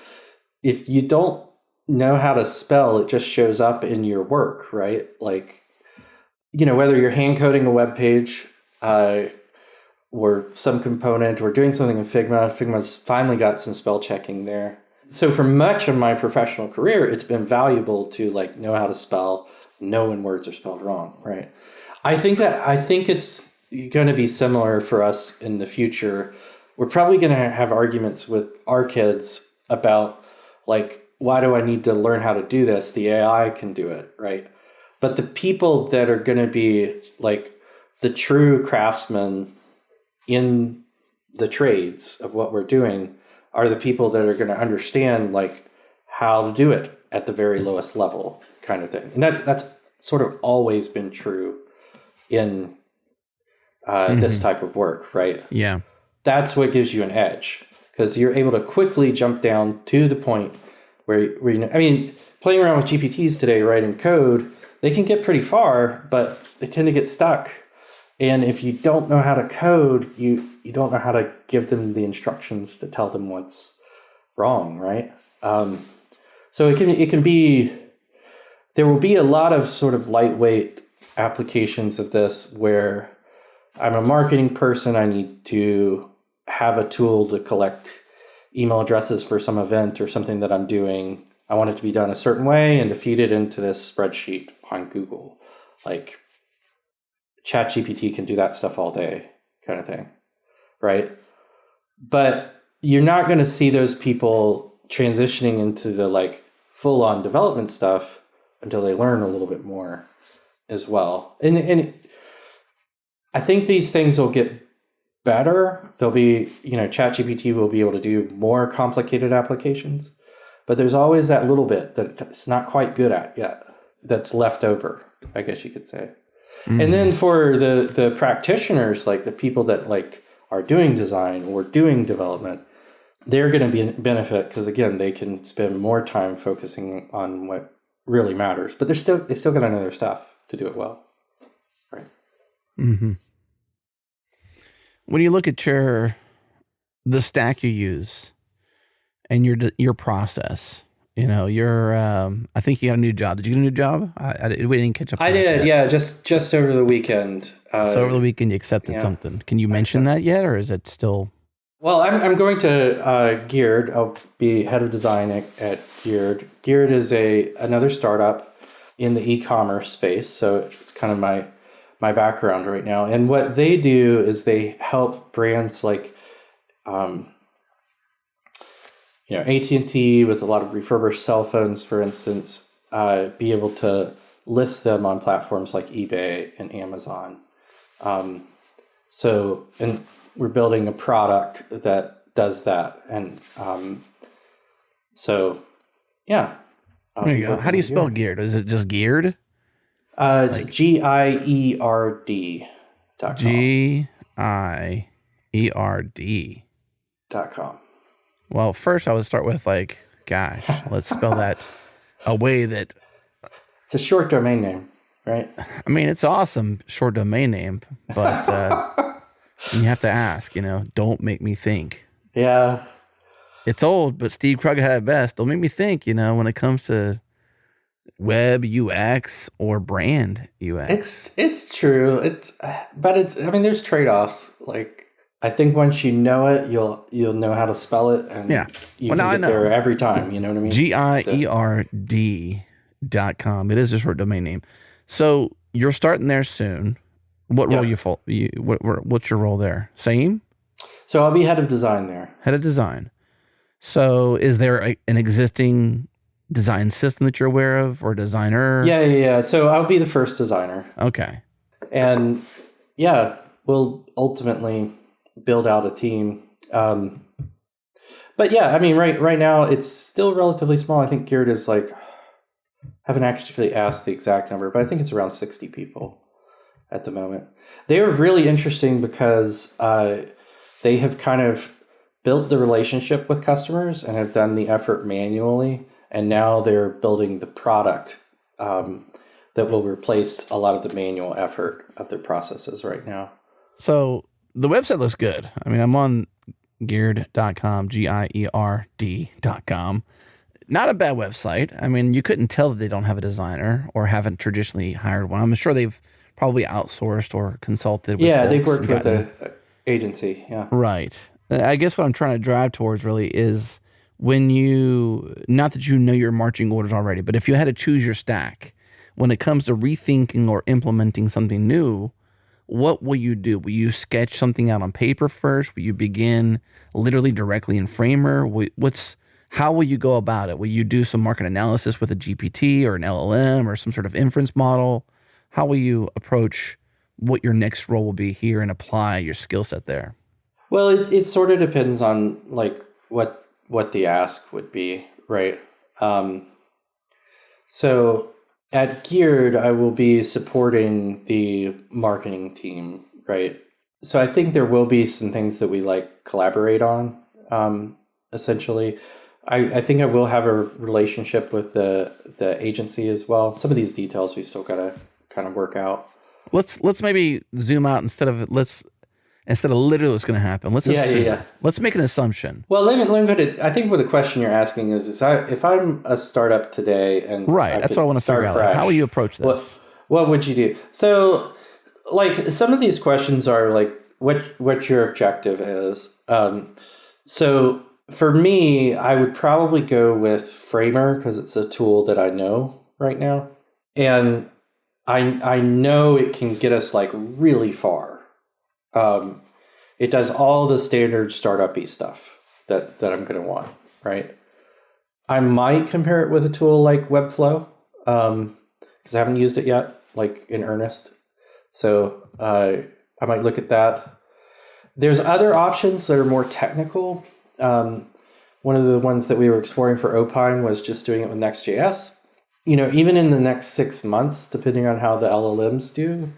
if you don't know how to spell, it just shows up in your work, right? Like, whether you're hand coding a web page, or some component, or doing something in Figma. Figma's finally got some spell checking there. So for much of my professional career, it's been valuable to like know how to spell, know when words are spelled wrong, right? I think it's going to be similar for us in the future. We're probably going to have arguments with our kids about like, why do I need to learn how to do this? The AI can do it, right? But the people that are going to be like the true craftsmen in the trades of what we're doing are the people that are going to understand like how to do it at the very lowest level, kind of thing. And that's sort of always been true in this type of work, right? Yeah. That's what gives you an edge, because you're able to quickly jump down to the point where I mean, playing around with GPTs today, writing code, they can get pretty far, but they tend to get stuck. And if you don't know how to code, you don't know how to give them the instructions to tell them what's wrong, right? So it can be, there will be a lot of sort of lightweight applications of this where I'm a marketing person, I need to have a tool to collect email addresses for some event or something that I'm doing. I want it to be done a certain way and to feed it into this spreadsheet on Google. Like, ChatGPT can do that stuff all day, kind of thing, right? But you're not going to see those people transitioning into the like full-on development stuff until they learn a little bit more as well. And I think these things will get better. They'll be, ChatGPT will be able to do more complicated applications, but there's always that little bit that it's not quite good at yet that's left over, I guess you could say. Mm. And then for the practitioners, like the people that like are doing design or doing development, they're going to benefit because, again, they can spend more time focusing on what really matters, but they still got another stuff to do it well. Right. Mm-hmm. When you look at the stack you use and your process, I think you got a new job. Did you get a new job? We didn't catch up. I did. Yeah. Just over the weekend. So over the weekend you accepted something. Can you mention that yet? Or is it still? Well, I'm going to Geared. I'll be head of design at Geared. Geared is another startup in the e-commerce space. So it's kind of my background right now. And what they do is they help brands like, AT&T with a lot of refurbished cell phones, for instance, be able to list them on platforms like eBay and Amazon. And we're building a product that does that. And There you go. How do you spell Geared? Is it just Geared? It's GIERD.com. GIERD.com. Well, first I would start with let's spell that a way that... It's a short domain name, right? I mean, it's awesome, short domain name, but you have to ask, don't make me think. Yeah. It's old, but Steve Krug had it best. Don't make me think, when it comes to web UX or brand UX. It's true. There's trade-offs. Like, I think once you know it, you'll know how to spell it, and you can get there every time. You know what I mean? GIERD.com. It is a short domain name. So you're starting there soon. What role what's your role there? Same? So I'll be head of design there. Head of design. So is there an existing design system that you're aware of, or designer? Yeah. So I'll be the first designer. Okay. And we'll ultimately build out a team. But right now it's still relatively small. I think Geared is haven't actually asked the exact number, but I think it's around 60 people at the moment. They are really interesting because they have kind of built the relationship with customers and have done the effort manually. And now they're building the product that will replace a lot of the manual effort of their processes right now. So the website looks good. I mean, I'm on Geared.com, GIERD.com. Not a bad website. I mean, you couldn't tell that they don't have a designer or haven't traditionally hired one. I'm sure they've probably outsourced or consulted with folks. They've worked with an agency. Yeah. Right. I guess what I'm trying to drive towards really is when not that you know your marching orders already, but if you had to choose your stack, when it comes to rethinking or implementing something new, what will you do? Will you sketch something out on paper first? Will you begin literally directly in Framer? How will you go about it? Will you do some market analysis with a GPT or an LLM or some sort of inference model? How will you approach what your next role will be here and apply your skill set there? Well, it sort of depends on what the ask would be, right? So at Geared, I will be supporting the marketing team, right? So I think there will be some things that we collaborate on, essentially. I think I will have a relationship with the agency as well. Some of these details we still got to kind of work out. Let's maybe zoom out instead of literally what's going to happen. Let's make an assumption. Well, let me put it. I think what the question you're asking is if I'm a startup today and that's what I want to figure out. How will you approach this? What would you do? So, some of these questions are what your objective is. So for me, I would probably go with Framer because it's a tool that I know right now, and I know it can get us like really far. It does all the standard startup-y stuff that I'm going to want, right? I might compare it with a tool like Webflow, because I haven't used it yet, like in earnest. So I might look at that. There's other options that are more technical. One of the ones that we were exploring for Opine was just doing it with Next.js. Even in the next 6 months, depending on how the LLMs do,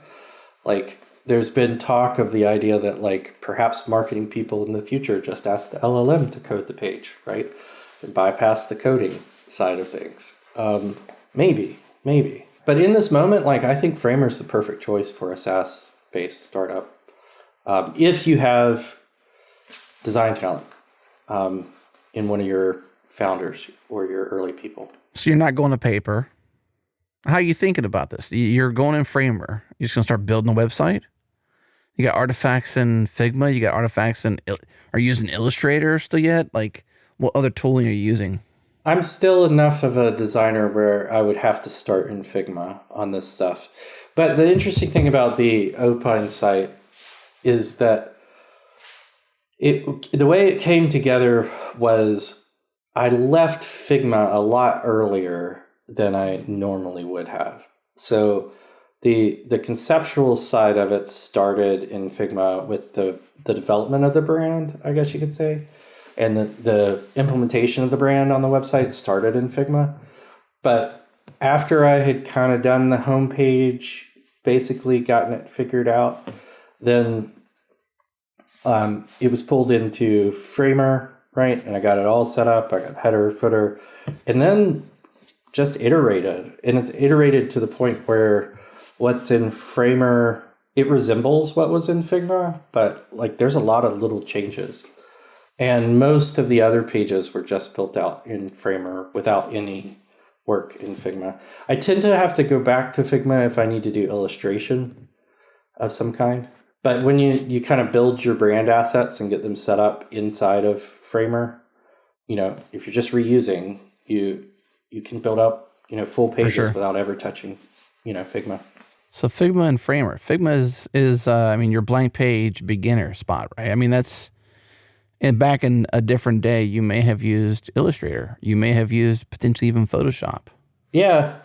like there's been talk of the idea that like perhaps marketing people in the future just ask the LLM to code the page, right? And bypass the coding side of things. Maybe. But in this moment, like I think Framer is the perfect choice for a SaaS-based startup. If you have design talent in one of your founders or your early people. So you're not going to paper. How are you thinking about this? You're going in Framer. You're just going to start building a website? You got artifacts in Figma? You got artifacts in... Are you using Illustrator still yet? Like, what other tooling are you using? I'm still enough of a designer where I would have to start in Figma on this stuff. But the interesting thing about the Opine site is that the way it came together was I left Figma a lot earlier than I normally would have. So the conceptual side of it started in Figma with the development of the brand, I guess you could say. And the implementation of the brand on the website started in Figma. But after I had kind of done the homepage, basically gotten it figured out, then it was pulled into Framer, right? And I got it all set up. I got header, footer, and then just iterated. And it's iterated to the point where what's in Framer, it resembles what was in Figma, but like there's a lot of little changes. And most of the other pages were just built out in Framer without any work in Figma. I tend to have to go back to Figma if I need to do illustration of some kind. But when you kind of build your brand assets and get them set up inside of Framer, if you're just reusing, you can build up, full pages without ever touching, Figma. So Figma and Framer. Figma is your blank page beginner spot, right? I mean, that's... And back in a different day, you may have used Illustrator. You may have used potentially even Photoshop. Yeah.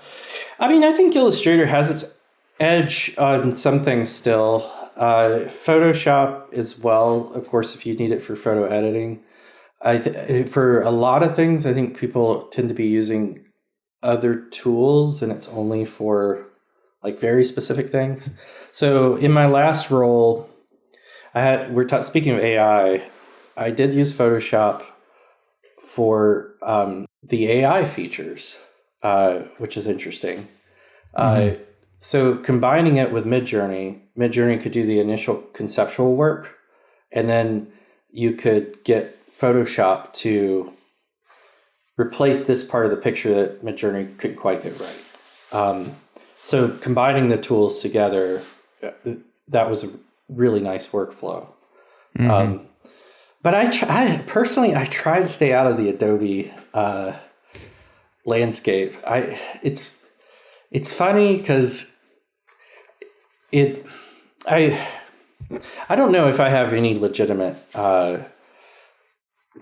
I think Illustrator has its edge on some things still. Photoshop as well, of course, if you need it for photo editing. For a lot of things, I think people tend to be using other tools, and it's only for like very specific things. So in my last role, speaking of AI, I did use Photoshop for the AI features, which is interesting. Mm-hmm. So combining it with Midjourney could do the initial conceptual work, and then you could get Photoshop to replace this part of the picture that Midjourney couldn't quite get right. So combining the tools together, that was a really nice workflow. Mm-hmm. But I personally tried to stay out of the Adobe landscape. It's funny because I don't know if I have any legitimate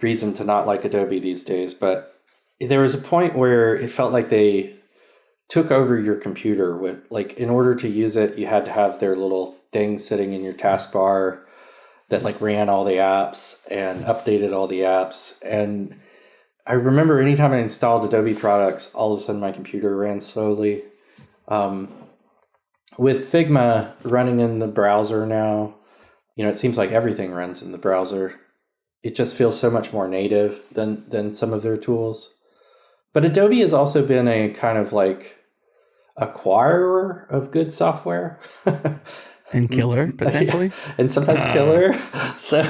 reason to not like Adobe these days, but there was a point where it felt like they took over your computer with, like, in order to use it, you had to have their little thing sitting in your taskbar that like ran all the apps and updated all the apps. And I remember anytime I installed Adobe products, all of a sudden my computer ran slowly. With Figma running in the browser now, it seems like everything runs in the browser. It just feels so much more native than some of their tools. But Adobe has also been a kind of like acquirer of good software. And killer, potentially. And sometimes killer. So,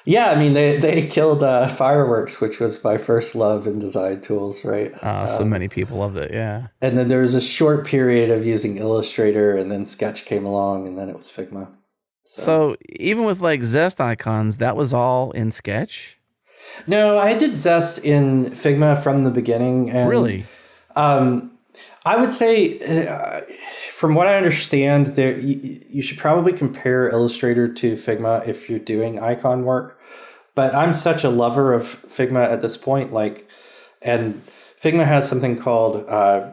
they killed Fireworks, which was my first love in design tools, right? So many people loved it, yeah. And then there was a short period of using Illustrator, and then Sketch came along, and then it was Figma. So even with like Zest Icons, that was all in Sketch? No, I did Zest in Figma from the beginning. And, really? I would say, from what I understand, there you should probably compare Illustrator to Figma if you're doing icon work. But I'm such a lover of Figma at this point, and Figma has something called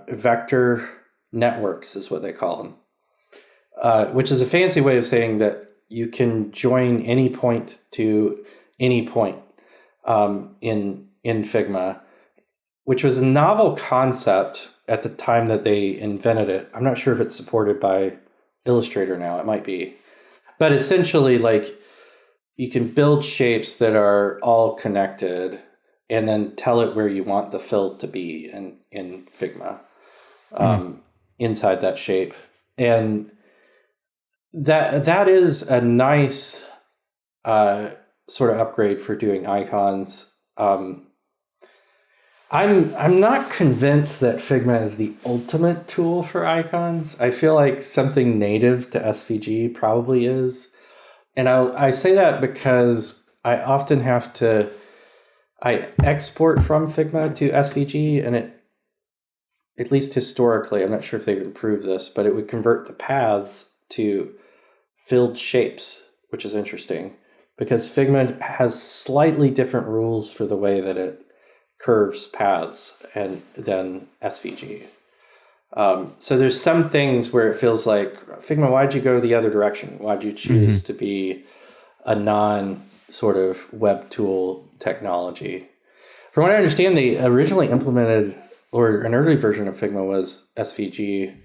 vector networks, is what they call them, which is a fancy way of saying that you can join any point to any point in Figma, which was a novel concept at the time that they invented it. I'm not sure if it's supported by Illustrator now. It might be. But essentially, you can build shapes that are all connected and then tell it where you want the fill to be in Figma inside that shape. And that is a nice sort of upgrade for doing icons. I'm not convinced that Figma is the ultimate tool for icons. I feel like something native to SVG probably is. And I say that because I often I export from Figma to SVG, and at least historically, I'm not sure if they've improved this, but it would convert the paths to filled shapes, which is interesting because Figma has slightly different rules for the way that it curves paths than SVG. So there's some things where it feels like, Figma, why'd you go the other direction? Why'd you choose to be a non sort of web tool technology? From what I understand, they originally implemented, or an early version of Figma was SVG,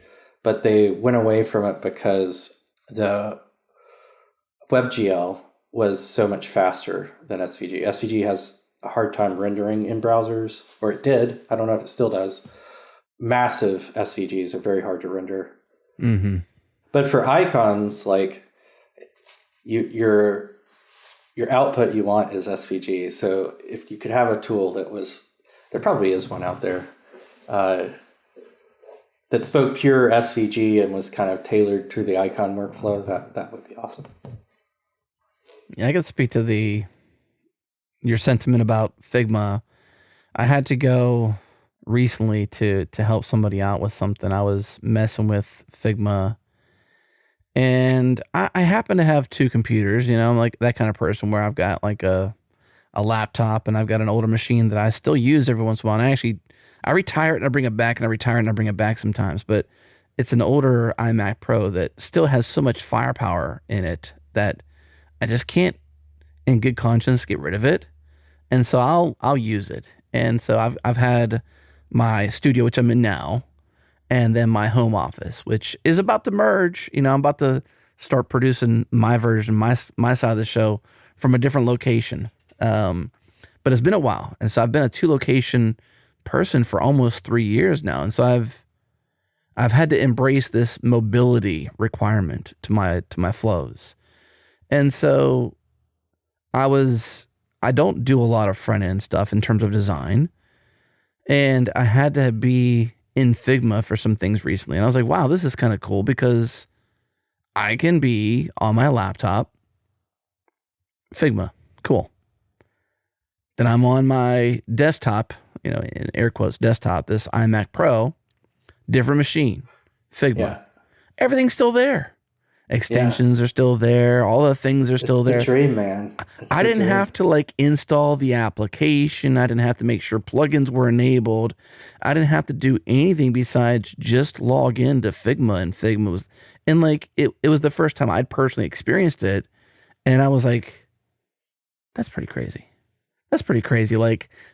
but they went away from it because the WebGL was so much faster than SVG. SVG has a hard time rendering in browsers, or it did. I don't know if it still does. Massive SVGs are very hard to render. Mm-hmm. But for icons, your output you want is SVG. So if you could have a tool there probably is one out there that spoke pure SVG and was kind of tailored to the icon workflow, that would be awesome. Yeah, I can speak to your sentiment about Figma. I had to go recently to help somebody out with something. I was messing with Figma, and I happen to have two computers. I'm like that kind of person where I've got like a laptop and I've got an older machine that I still use every once in a while. And I retire it and I bring it back, and I retire it and I bring it back sometimes. But it's an older iMac Pro that still has so much firepower in it that I just can't, in good conscience, get rid of it. And so I'll use it. And so I've had my studio, which I'm in now, and then my home office, which is about to merge. I'm about to start producing my version, my side of the show from a different location. But it's been a while. And so I've been a 2-location person for almost 3 years now. And so I've had to embrace this mobility requirement to my flows. And so I don't do a lot of front end stuff in terms of design. And I had to be in Figma for some things recently. And I was like, wow, this is kind of cool because I can be on my laptop, Figma, cool. Then I'm on my desktop, in air quotes, desktop, this iMac Pro, different machine, Figma. Yeah. Everything's still there. Extensions are still there. All the things are still there. It's the dream, man. I didn't have to install the application. I didn't have to make sure plugins were enabled. I didn't have to do anything besides just log into Figma, and Figma was, and it was the first time I'd personally experienced it. And I was like, that's pretty crazy. That's pretty crazy.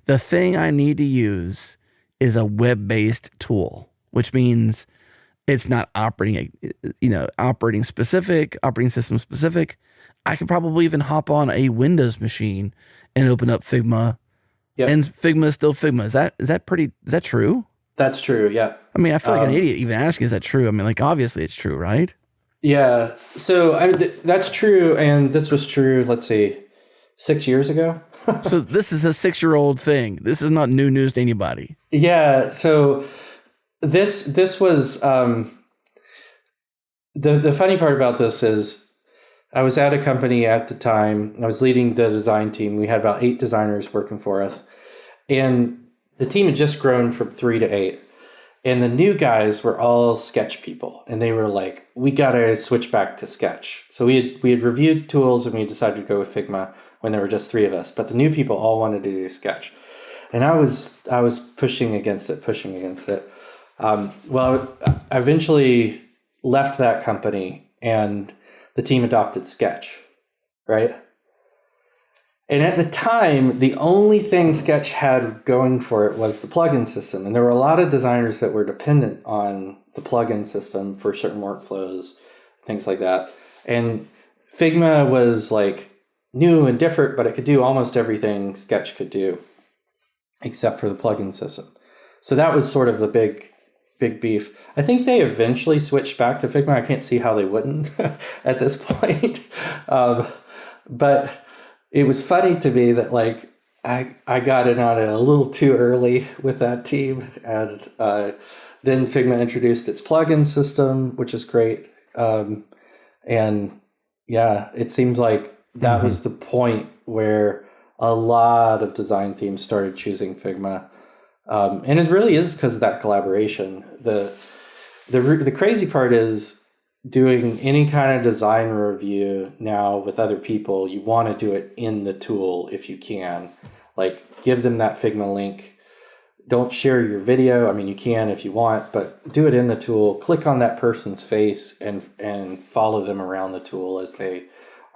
The thing I need to use is a web-based tool, which means it's not operating system specific. I could probably even hop on a Windows machine and open up Figma, and Figma is still Figma. Is that true? That's true. Yeah. I mean, I feel like an idiot even asking, is that true? I mean, obviously it's true, right? Yeah. So that's true. And this was true, let's see, 6 years ago. So this is a 6-year-old thing. This is not new news to anybody. Yeah. So this was the funny part about this is I was at a company at the time. I was leading the design team. We had about 8 designers working for us, and the team had just grown from 3 to 8. And the new guys were all Sketch people, and they were like, "We got to switch back to Sketch." So we had reviewed tools, and we decided to go with Figma when there were just 3 of us. But the new people all wanted to do Sketch, and I was pushing against it. Well, I eventually left that company, and the team adopted Sketch, right? And at the time, the only thing Sketch had going for it was the plugin system. And there were a lot of designers that were dependent on the plugin system for certain workflows, things like that. And Figma was like new and different, but it could do almost everything Sketch could do, except for the plugin system. So that was sort of the big beef. I think they eventually switched back to Figma. I can't see how they wouldn't at this point. But it was funny to me that like I got in on it a little too early with that team, and then Figma introduced its plugin system, which is great. And yeah, it seems like that was the point where a lot of design teams started choosing Figma, and it really is because of that collaboration. The crazy part is, doing any kind of design review now with other people, you want to do it in the tool if you can. Like, give them that Figma link. Don't share your video. I mean, you can if you want, but do it in the tool. Click on that person's face and follow them around the tool as they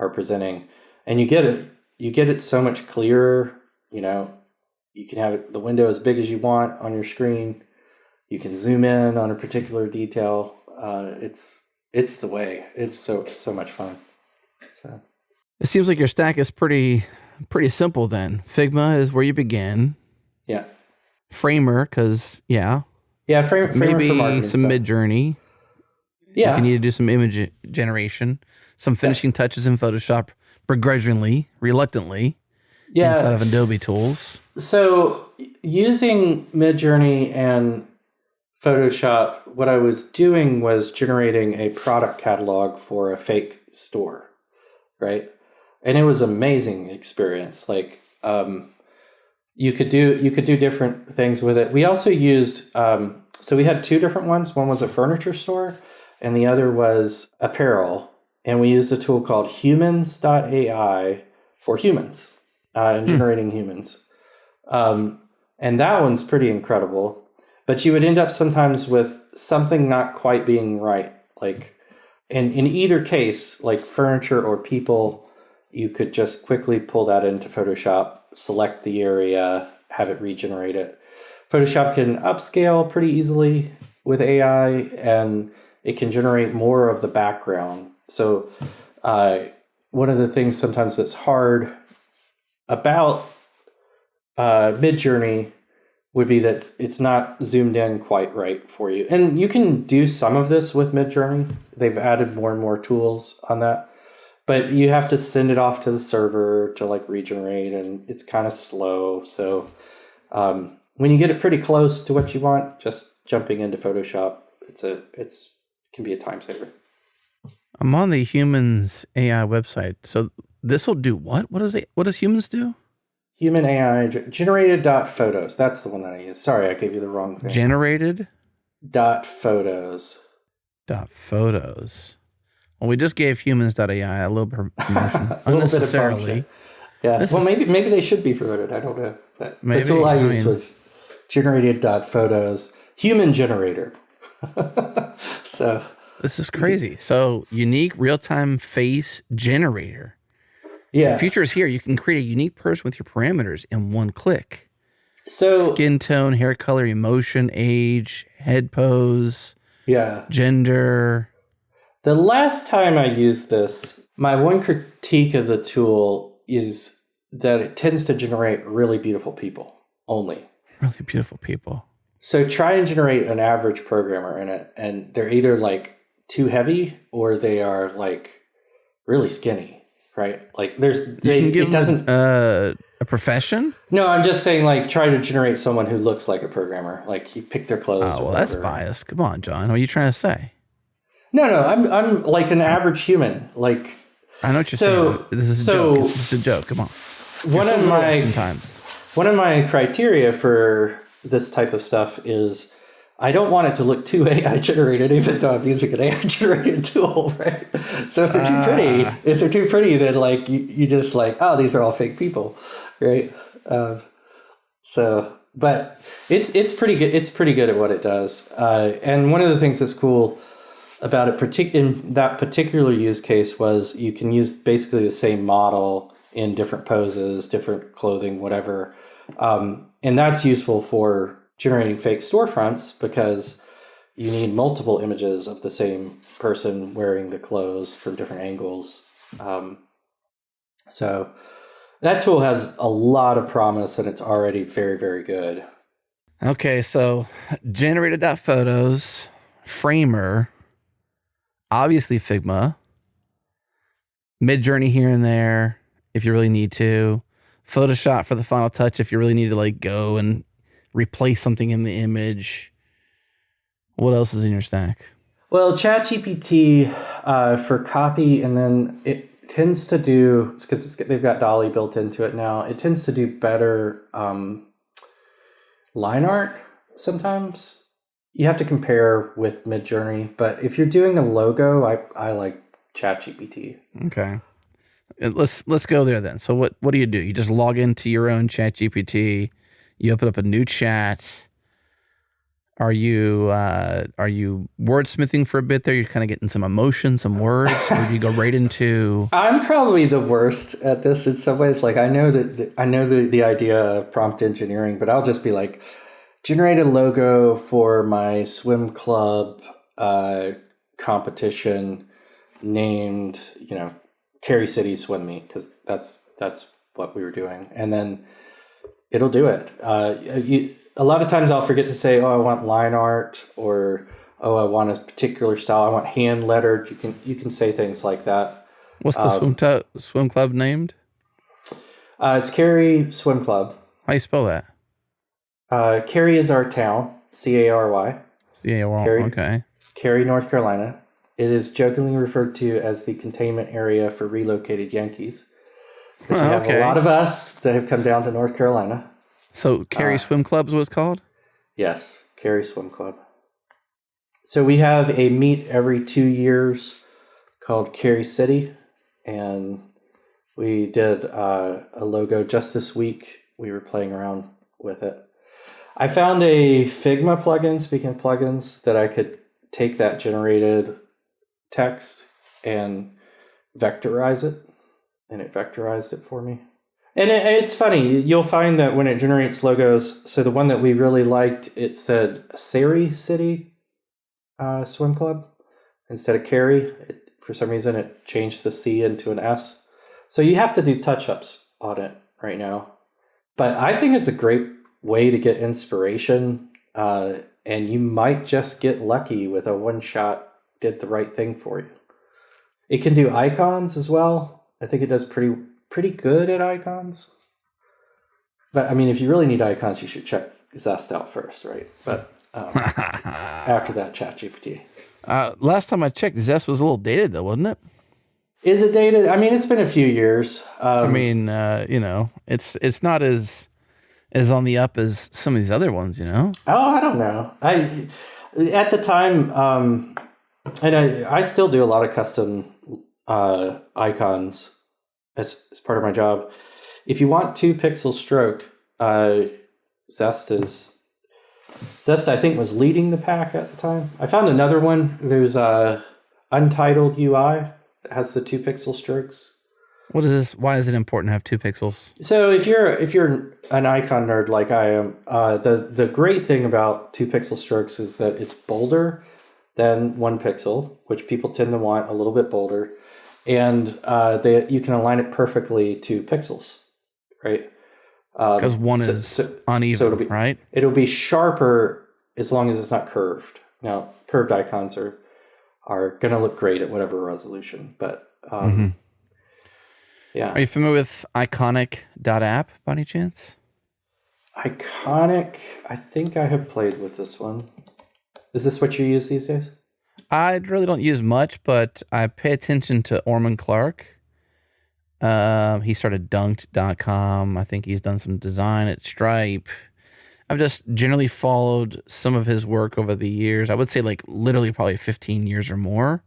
are presenting. And you get it so much clearer. You know, you can have the window as big as you want on your screen. You can zoom in on a particular detail. It's the way. It's so much fun. So it seems like your stack is pretty simple then. Figma is where you begin. Yeah. Framer, because Framer maybe for marketing some stuff. Midjourney. Yeah. If you need to do some image generation, some finishing touches in Photoshop, begrudgingly, reluctantly, inside of Adobe tools. So using Midjourney and Photoshop, what I was doing was generating a product catalog for a fake store, right? And it was an amazing experience. Like, you could do different things with it. We also used, so we had 2 different ones. One was a furniture store, and the other was apparel. And we used a tool called Humans.ai for humans, and generating humans. And that one's pretty incredible. But you would end up sometimes with something not quite being right. Like, in either case, like furniture or people, you could just quickly pull that into Photoshop, select the area, have it regenerate it. Photoshop can upscale pretty easily with AI, and it can generate more of the background. So one of the things sometimes that's hard about Midjourney would be that it's not zoomed in quite right for you. And you can do some of this with Midjourney. They've added more and more tools on that. But you have to send it off to the server to like regenerate, and it's kind of slow. So when you get it pretty close to what you want, just jumping into Photoshop, it can be a time saver. I'm on the Humans AI website. So this will do what? What does Humans do? Human AI, Generated.photos. That's the one that I use. Sorry, I gave you the wrong thing. Generated.photos. .photos. Well, we just gave Humans.ai a little bit of promotion. Unnecessarily. Yeah. Well, maybe they should be promoted. I don't know. But the tool I used was Generated.photos, human generator. So this is crazy. So unique real-time face generator. Yeah. The future is here. You can create a unique person with your parameters in one click. So skin tone, hair color, emotion, age, head pose, gender. The last time I used this, my one critique of the tool is that it tends to generate really beautiful people only. Really beautiful people. So try and generate an average programmer in it, and they're either like too heavy or they are like really skinny. Right, like it doesn't a profession. No, I'm just saying, like, try to generate someone who looks like a programmer. Like, you pick their clothes. Oh, well, that's biased. Come on, John. What are you trying to say? No, I'm like an average human. Like, I know what you're saying. This is a joke. This is a joke. Come on. One of my criteria for this type of stuff is I don't want it to look too AI generated, even though I'm using an AI generated tool, right? So if they're too pretty, then like you just like, oh, these are all fake people, right? But it's pretty good. It's pretty good at what it does. And one of the things that's cool about it, in that particular use case, was you can use basically the same model in different poses, different clothing, whatever. And that's useful for generating fake storefronts because you need multiple images of the same person wearing the clothes from different angles. So that tool has a lot of promise and it's already very, very good. Okay, so Generated.photos, Framer, obviously Figma, Midjourney here and there if you really need to, Photoshop for the final touch if you really need to like go and replace something in the image. What else is in your stack? Well, ChatGPT for copy, and then it tends to do, because they've got Dolly built into it now, it tends to do better line art sometimes. You have to compare with Midjourney, but if you're doing a logo, I like ChatGPT. Okay. Let's go there then. So what do? You just log into your own ChatGPT, you open up a new chat. Are you wordsmithing for a bit there? You're kind of getting some emotion, some words, or do you go right into? I'm probably the worst at this in some ways. Like I know the idea of prompt engineering, but I'll just be like, generate a logo for my swim club competition named, Cary City Swim Meet, because that's what we were doing, and then it'll do it. A lot of times I'll forget to say, oh, I want line art, or oh, I want a particular style. I want hand lettered. You can say things like that. What's the swim club named? It's Cary Swim Club. How you spell that? Cary is our town. Cary. Cary. Okay. Cary, North Carolina. It is jokingly referred to as the containment area for relocated Yankees, because we have a lot of us that have come down to North Carolina. So Cary Swim Club is what it's called? Yes, Cary Swim Club. So we have a meet every 2 years called Cary City, and we did a logo just this week. We were playing around with it. I found a Figma plugin, speaking of plugins, that I could take that generated text and vectorize it, and it vectorized it for me. And it's funny, you'll find that when it generates logos, so the one that we really liked, it said Cary City Swim Club instead of Cary. For some reason, it changed the C into an S. So you have to do touch-ups on it right now. But I think it's a great way to get inspiration, and you might just get lucky with a one-shot, did the right thing for you. It can do icons as well. I think it does pretty good at icons. But I mean, if you really need icons, you should check Zest out first, right? But after that, ChatGPT. Last time I checked, Zest was a little dated though, wasn't it? Is it dated? I mean, it's been a few years. It's not as on the up as some of these other ones, Oh, I don't know. At the time, and I still do a lot of custom icons as part of my job. If you want 2 pixel stroke, Zest I think was leading the pack at the time. I found another one. There's Untitled UI that has the 2 pixel strokes. What is this? Why is it important to have 2 pixels? So if you're an icon nerd like I am, the great thing about 2 pixel strokes is that it's bolder than 1 pixel, which people tend to want a little bit bolder. And you can align it perfectly to pixels, right? Because one is uneven, so right? It'll be sharper as long as it's not curved. Now, curved icons are going to look great at whatever resolution, but yeah. Are you familiar with Iconic.app by any chance? Iconic, I think I have played with this one. Is this what you use these days? I really don't use much, but I pay attention to Orman Clark. He started Dunked.com. I think he's done some design at Stripe. I've just generally followed some of his work over the years. I would say like literally probably 15 years or more.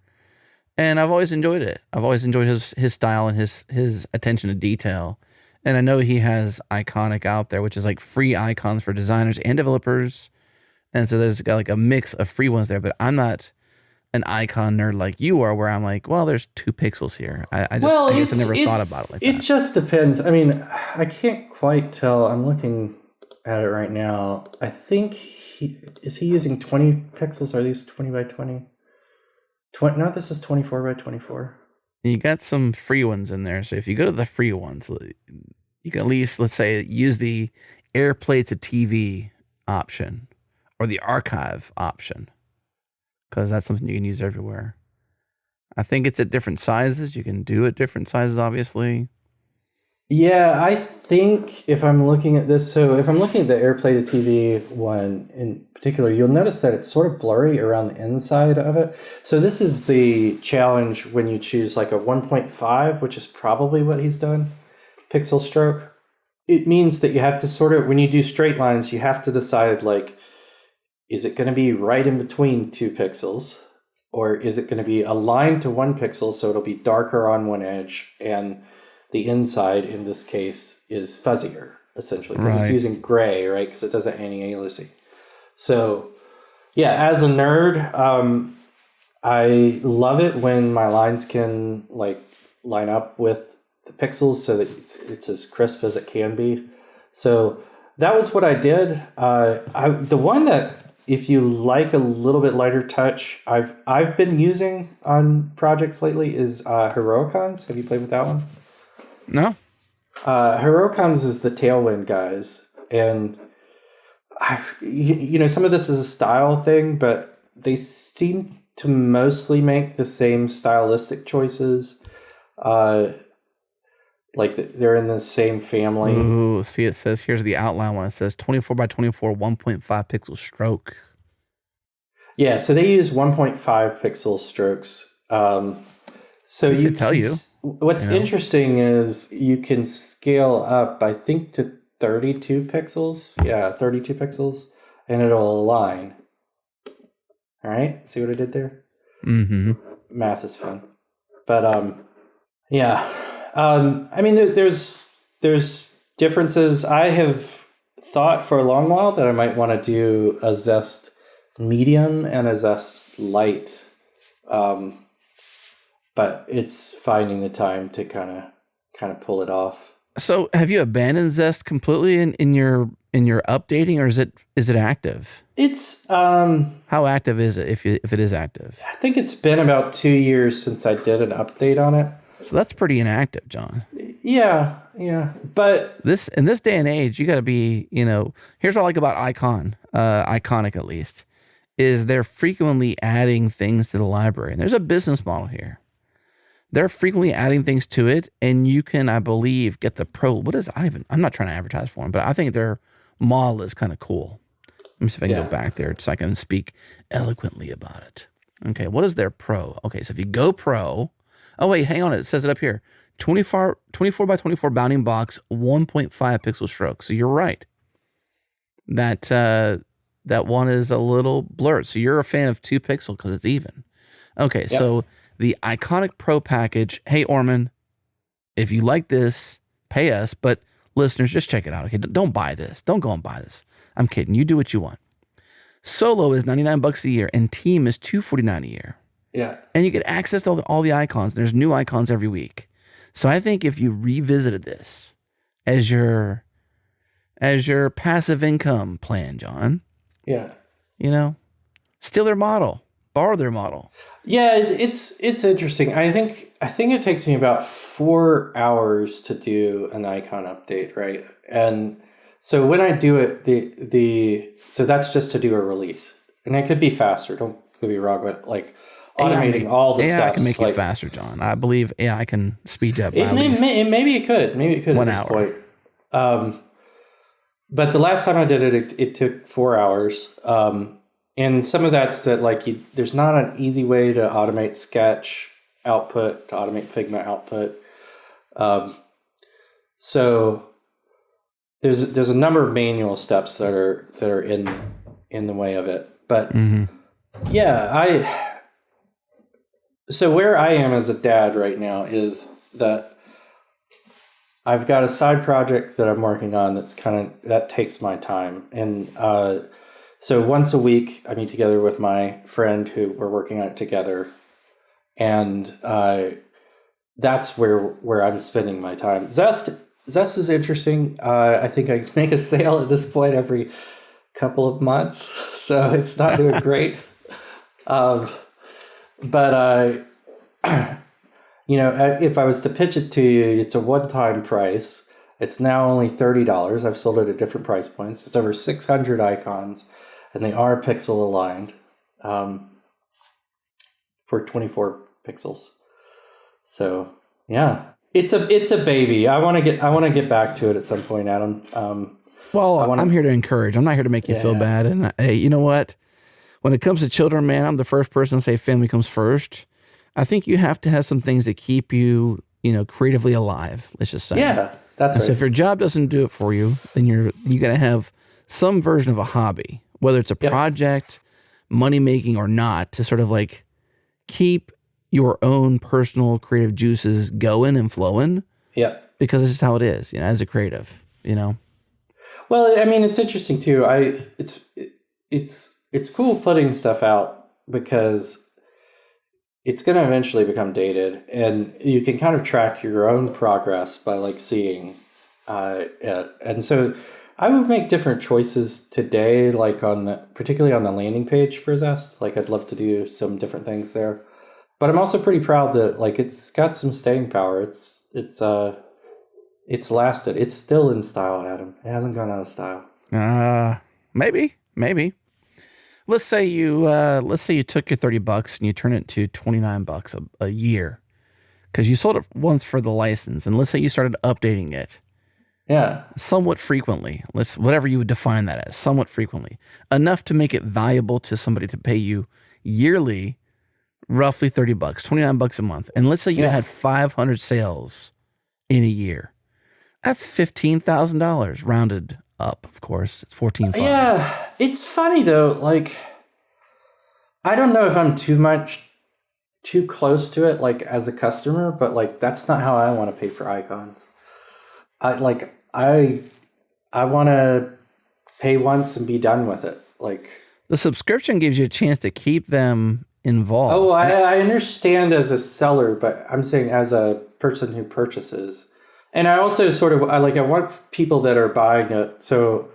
And I've always enjoyed it. I've always enjoyed his style and his attention to detail. And I know he has Iconic out there, which is like free icons for designers and developers. And so there's got like a mix of free ones there, but I'm not an icon nerd like you are, where I'm like, well, there's 2 pixels here. I guess I never thought about it like that. It just depends. I mean, I can't quite tell. I'm looking at it right now. I think is he using 20 pixels? Are these 20 by 20? No, this is 24 by 24. You got some free ones in there. So if you go to the free ones, you can at least, let's say, use the AirPlay to TV option or the archive option, because that's something you can use everywhere. I think it's at different sizes. You can do it different sizes, obviously. Yeah, I think if I'm looking at this, so if I'm looking at the AirPlay to TV one in particular, you'll notice that it's sort of blurry around the inside of it. So this is the challenge when you choose like a 1.5, which is probably what he's done, pixel stroke. It means that you have to sort of, when you do straight lines, you have to decide like, is it going to be right in between 2 pixels? Or is it going to be aligned to 1 pixel, so it'll be darker on one edge, and the inside, in this case, is fuzzier, essentially, because it's using gray, right? Because it does that anti-aliasing. So, yeah, as a nerd, I love it when my lines can like line up with the pixels so that it's as crisp as it can be. So that was what I did. The one that, if you like a little bit lighter touch, I've been using on projects lately is Heroicons. Have you played with that one? No. Heroicons is the Tailwind guys, and some of this is a style thing, but they seem to mostly make the same stylistic choices. Like they're in the same family. Ooh, see, it says here's the outline one. It says 24 by 24, 1.5 pixel stroke. Yeah, so they use 1.5 pixel strokes. So you tell you. What's interesting is you can scale up, I think, to 32 pixels. Yeah, 32 pixels, and it'll align. All right, see what I did there? Mm-hmm. Math is fun, but yeah. I mean, there's differences. I have thought for a long while that I might want to do a Zest medium and a Zest light, but it's finding the time to kind of pull it off. So, have you abandoned Zest completely in your updating, or is it active? It's how active is it if it is active? I think it's been about 2 years since I did an update on it. So that's pretty inactive, John. Yeah. But in this day and age, you got to be, here's what I like about Iconic at least, is they're frequently adding things to the library. And there's a business model here. They're frequently adding things to it, and you can, I believe, get the pro. I'm not trying to advertise for them, but I think their model is kind of cool. Let me see if I can go back there so I can speak eloquently about it. Okay, what is their pro? Okay, so if you go pro, oh wait, hang on, it says it up here. 24 by 24 bounding box, 1.5 pixel stroke. So you're right. That one is a little blurred. So you're a fan of 2 pixel because it's even. Okay, so the Iconic Pro package. Hey, Orman, if you like this, pay us. But listeners, just check it out. Okay, don't buy this. Don't go and buy this. I'm kidding. You do what you want. Solo is $99 a year, and Team is $249 a year. Yeah, and you get access to all the icons. There's new icons every week. So I think if you revisited this as your passive income plan, John, steal their model, borrow their model. Yeah, it's interesting. I think it takes me about 4 hours to do an icon update, right? And so when I do it, so that's just to do a release, and it could be faster. Don't get me wrong, but like automating all the steps. AI can make it faster, John. I believe AI can speed you up. Maybe it could. Maybe it could 1 at this hour. point. But the last time I did it took 4 hours. And some of that's that there's not an easy way to automate Sketch output, to automate Figma output. So there's a number of manual steps that are in the way of it. But yeah, so where I am as a dad right now is that I've got a side project that I'm working on that takes my time. And so once a week I meet together with my friend who we're working on it together. And that's where I'm spending my time. Zest is interesting. I think I make a sale at this point every couple of months, so it's not doing great. But if I was to pitch it to you, it's a one-time price. It's now only $30. I've sold it at different price points. It's over 600 icons, and they are pixel aligned for 24 pixels. So yeah, it's a baby. I want to get back to it at some point, Adam. I'm here to encourage. I'm not here to make you feel bad. And hey, you know what? When it comes to children, man, I'm the first person to say family comes first. I think you have to have some things that keep you, creatively alive. Let's just say. Yeah, that's right. So if your job doesn't do it for you, then you got to have some version of a hobby, whether it's a project, money making or not, to sort of like keep your own personal creative juices going and flowing. Yeah. Because it's just how it is, as a creative, Well, I mean, it's interesting too. It's cool putting stuff out because it's going to eventually become dated, and you can kind of track your own progress by like seeing it. And so I would make different choices today, like particularly on the landing page for Zest. Like I'd love to do some different things there. But I'm also pretty proud that like it's got some staying power. It's lasted. It's still in style, Adam. It hasn't gone out of style. Maybe. Let's say you took your $30 and you turn it to $29 a year, because you sold it once for the license, and let's say you started updating it. Yeah. Somewhat frequently. Whatever you would define that as, somewhat frequently, enough to make it valuable to somebody to pay you yearly. Roughly $30, $29 a month. And let's say you had 500 sales in a year. That's $15,000 rounded up, of course. It's 14,500. Yeah. It's funny though. Like, I don't know if I'm too close to it, like as a customer, but like, that's not how I want to pay for icons. I want to pay once and be done with it. Like, the subscription gives you a chance to keep them involved. Oh, I understand as a seller, but I'm saying as a person who purchases. And I also I want people that are buying it. So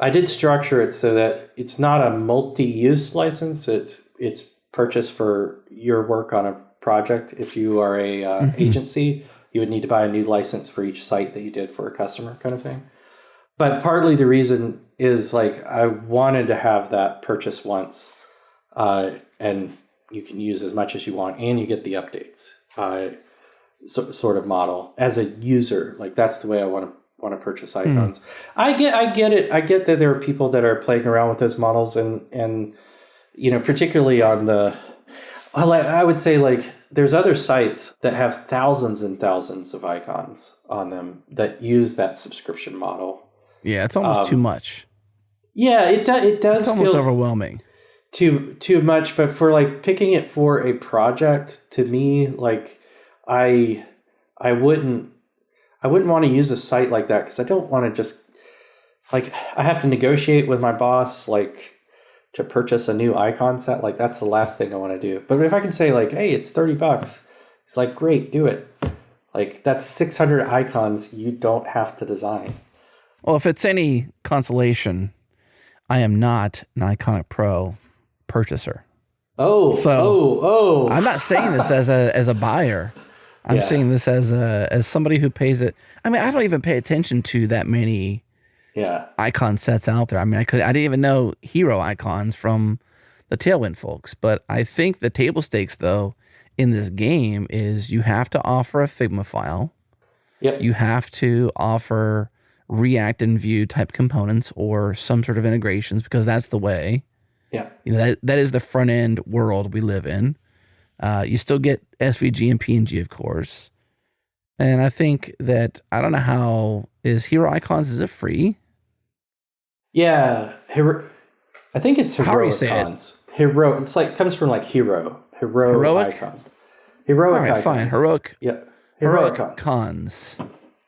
I did structure it so that it's not a multi-use license. It's purchased for your work on a project. If you are a agency, you would need to buy a new license for each site that you did for a customer, kind of thing. But partly the reason is like I wanted to have that purchase once. And you can use as much as you want, and you get the updates, sort of model as a user. Like that's the way I want to purchase icons. I get it. I get that there are people that are playing around with those models, and particularly on I would say like there's other sites that have thousands and thousands of icons on them that use that subscription model. Yeah, it's almost too much. Yeah, it does. It's almost feel overwhelming. Too much, but for like picking it for a project, to me, like I wouldn't want to use a site like that, because I don't want to just like I have to negotiate with my boss like to purchase a new icon set. Like that's the last thing I want to do. But if I can say like, hey, it's $30, it's like great, do it. Like that's 600 icons you don't have to design. Well, if it's any consolation, I am not an Iconic Pro purchaser. I'm not saying this as a buyer. I'm saying this as somebody who pays it. I mean, I don't even pay attention to that many icon sets out there. I mean, I didn't even know Heroicons from the Tailwind folks. But I think the table stakes though in this game is you have to offer a Figma file. Yep. You have to offer React and Vue type components or some sort of integrations, because that's the way. Yeah, that is the front end world we live in. You still get SVG and PNG, of course. And I think that I don't know how is Hero Icons, is it free? Yeah. I think it's How are you saying Heroicons. It's like comes from like hero. Heroic? Icon. Heroic All right, icons. fine. Heroic. Yep. Heroic Heroicons. cons.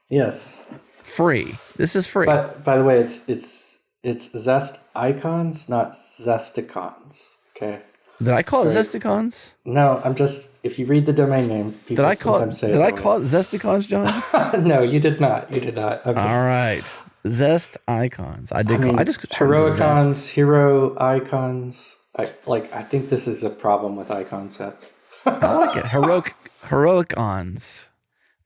Yes. Free. This is free. But by the way, it's Zest Icons, not Zest Icons. Okay. Did I call it Zest Icons? No, I'm just. If you read the domain name, people sometimes say it. Did I call it Zest Icons, John? No, you did not. You did not. All right. Zest Icons. I just Heroicons, Hero Icons. I think this is a problem with icon sets. I like it. Heroicons.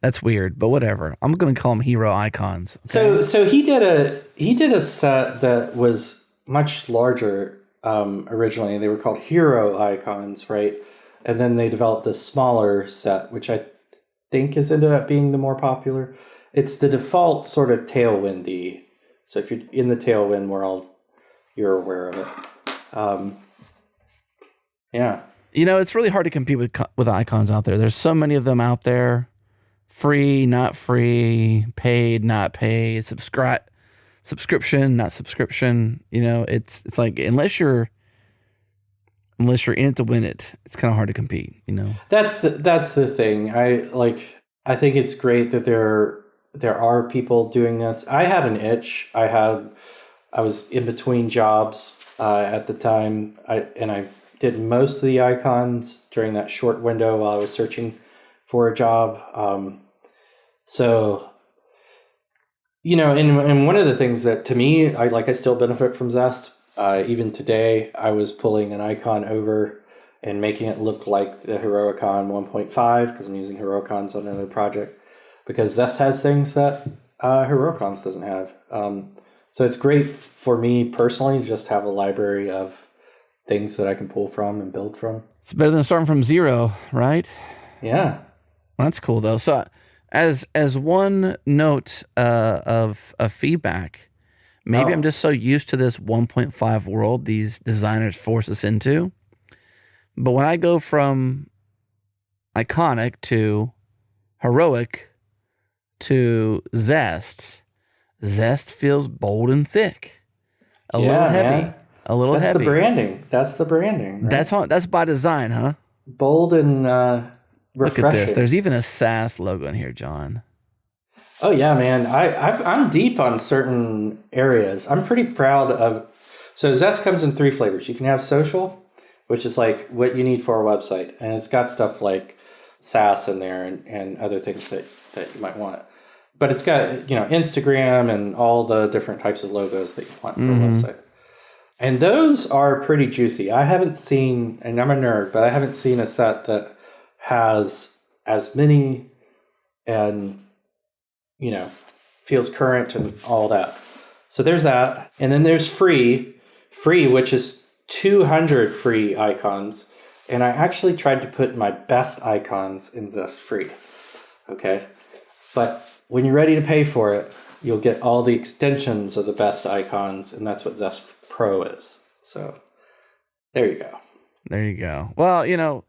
That's weird, but whatever. I'm going to call them Hero Icons. Okay? So he did a set that was much larger originally. They were called Hero Icons, right? And then they developed this smaller set, which I think has ended up being the more popular. It's the default sort of tailwindy. So if you're in the tailwind world, you're aware of it. Yeah. It's really hard to compete with icons out there. There's so many of them out there. Free, not free, paid, not paid, subscription, not subscription. It's like unless you're in it to win it, it's kind of hard to compete. That's the thing. I think it's great that there are people doing this. I had an itch. I was in between jobs at the time. I did most of the icons during that short window while I was searching for a job. And one of the things that to me, I still benefit from Zest. Even today, I was pulling an icon over and making it look like the Heroicon 1.5 because I'm using Heroicons on another project because Zest has things that Heroicons doesn't have. So it's great for me personally to just have a library of things that I can pull from and build from. It's better than starting from zero, right? Yeah. That's cool though. So as one note of feedback, maybe I'm just so used to this 1.5 world these designers force us into. But when I go from Iconic to Heroic to Zest feels bold and thick. A little heavy. Man. A little heavy. That's the branding. Right? That's by design, huh? Bold and refreshing. Look at this. There's even a SAS logo in here, John. Oh yeah, man. I'm deep on certain areas. I'm pretty proud of. So Zest comes in 3 flavors. You can have social, which is like what you need for a website, and it's got stuff like SAS in there and other things that you might want. But it's got Instagram and all the different types of logos that you want for a website. And those are pretty juicy. I haven't seen, and I'm a nerd, but I haven't seen a set that has as many and, feels current and all that. So there's that. And then there's free, which is 200 free icons. And I actually tried to put my best icons in Zest free. Okay. But when you're ready to pay for it, you'll get all the extensions of the best icons. And that's what Zest Pro is. So there you go. There you go. Well,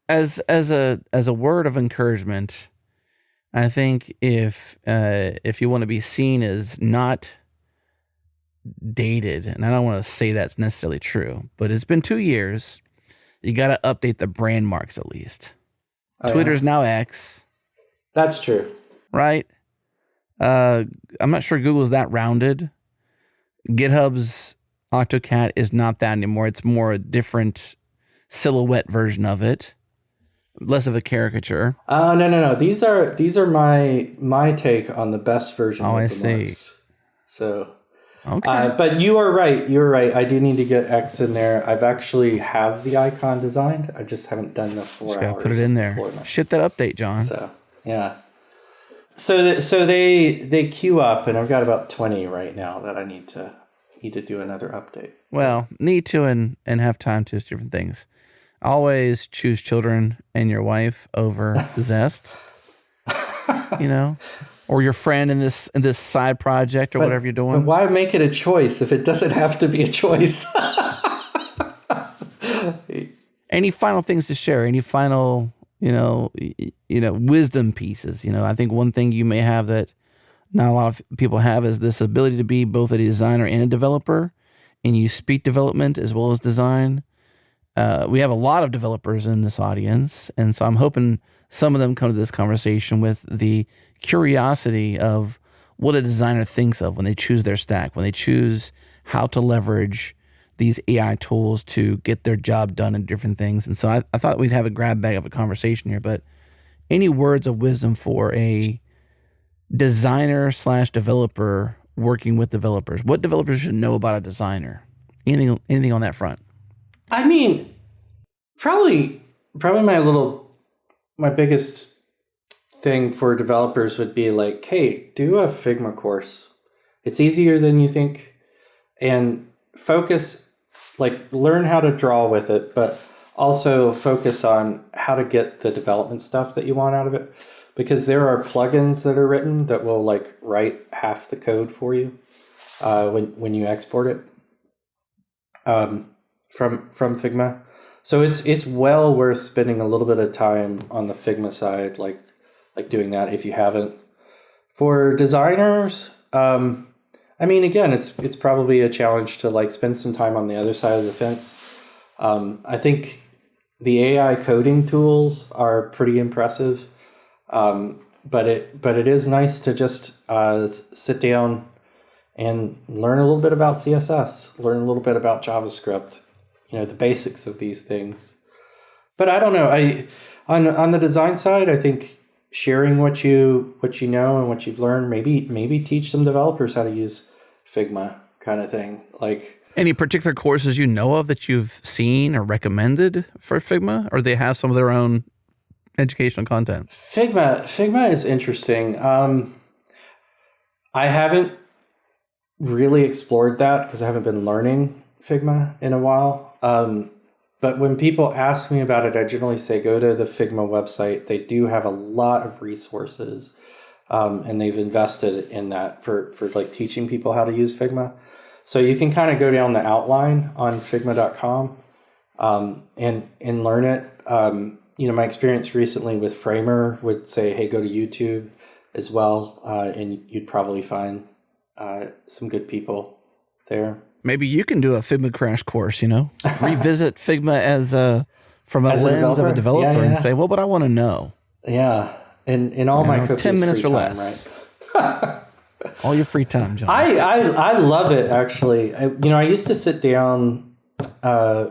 as a word of encouragement, I think if you want to be seen as not dated, and I don't want to say that's necessarily true, but it's been 2 years, you got to update the brand marks at least. Twitter's now X. That's true. Right? I'm not sure Google's that rounded. GitHub's AutoCAD is not that anymore. It's more a different silhouette version of it. Less of a caricature. Oh, no. These are my take on the best version of the marks. So, okay. But you are right. You're right. I do need to get X in there. I've actually have the icon designed. I just haven't done the 4 just hours. Put it in there. Ship that update, John. So, yeah. So they queue up, and I've got about 20 right now that I need to do another update. Well, need to and have time to do different things. Always choose children and your wife over Zest. Or your friend in this side project or whatever you're doing. But why make it a choice if it doesn't have to be a choice? Any final things to share? Any final, wisdom pieces? I think one thing you may have that not a lot of people have, is this ability to be both a designer and a developer, and you speak development as well as design. We have a lot of developers in this audience, and so I'm hoping some of them come to this conversation with the curiosity of what a designer thinks of when they choose their stack, when they choose how to leverage these AI tools to get their job done and different things. And so I thought we'd have a grab bag of a conversation here, but any words of wisdom for a designer / developer working with developers? What developers should know about a designer? Anything on that front? I mean, probably my biggest thing for developers would be like, hey, do a Figma course. It's easier than you think, and focus, like learn how to draw with it, but also focus on how to get the development stuff that you want out of it, because there are plugins that are written that will like write half the code for you when you export it from Figma. So it's well worth spending a little bit of time on the Figma side, like doing that if you haven't. For designers, I mean, again, it's probably a challenge to like spend some time on the other side of the fence. I think the AI coding tools are pretty impressive, but it is nice to just sit down and learn a little bit about CSS, learn a little bit about JavaScript, the basics of these things. But I don't know. On the design side, I think sharing what you know and what you've learned, maybe teach some developers how to use Figma, kind of thing. Like, any particular courses you know of that you've seen or recommended for Figma, or they have some of their own educational content? Figma is interesting. I haven't really explored that because I haven't been learning Figma in a while. But when people ask me about it, I generally say go to the Figma website. They do have a lot of resources, and they've invested in that for like teaching people how to use Figma. So you can kind of go down the outline on Figma.com and learn it. My experience recently with Framer would say, hey, go to YouTube as well, and you'd probably find some good people there. Maybe you can do a Figma crash course, revisit Figma from a lens of a developer and say, well, but I want to know. Yeah. And in all my copious 10 minutes free or time, less. Right? All your free time, John. I love it, actually. I used to sit down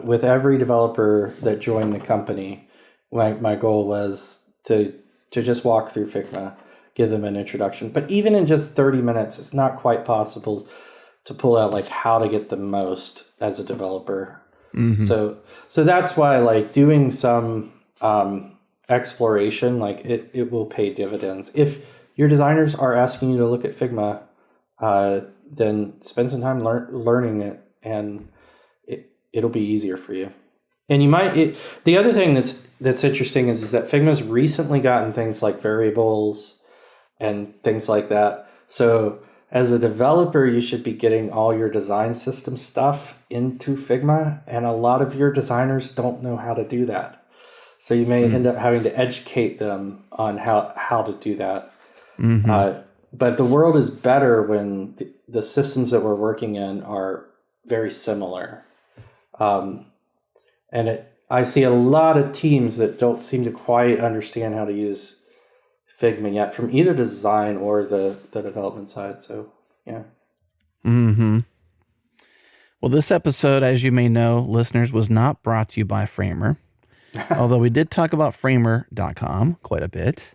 with every developer that joined the company. My goal was to just walk through Figma, give them an introduction. But even in just 30 minutes, it's not quite possible to pull out like how to get the most as a developer. Mm-hmm. So that's why like doing some exploration, like it will pay dividends. If your designers are asking you to look at Figma, then spend some time learning it, and it'll be easier for you. And you might. The other thing that's interesting is that Figma's recently gotten things like variables and things like that. So as a developer, you should be getting all your design system stuff into Figma, and a lot of your designers don't know how to do that. So you may end up having to educate them on how to do that. Mm-hmm. But the world is better when the systems that we're working in are very similar. I see a lot of teams that don't seem to quite understand how to use Figma yet, from either design or the development side. So, yeah. Mm-hmm. Well, this episode, as you may know, listeners, was not brought to you by Framer. Although we did talk about Framer.com quite a bit.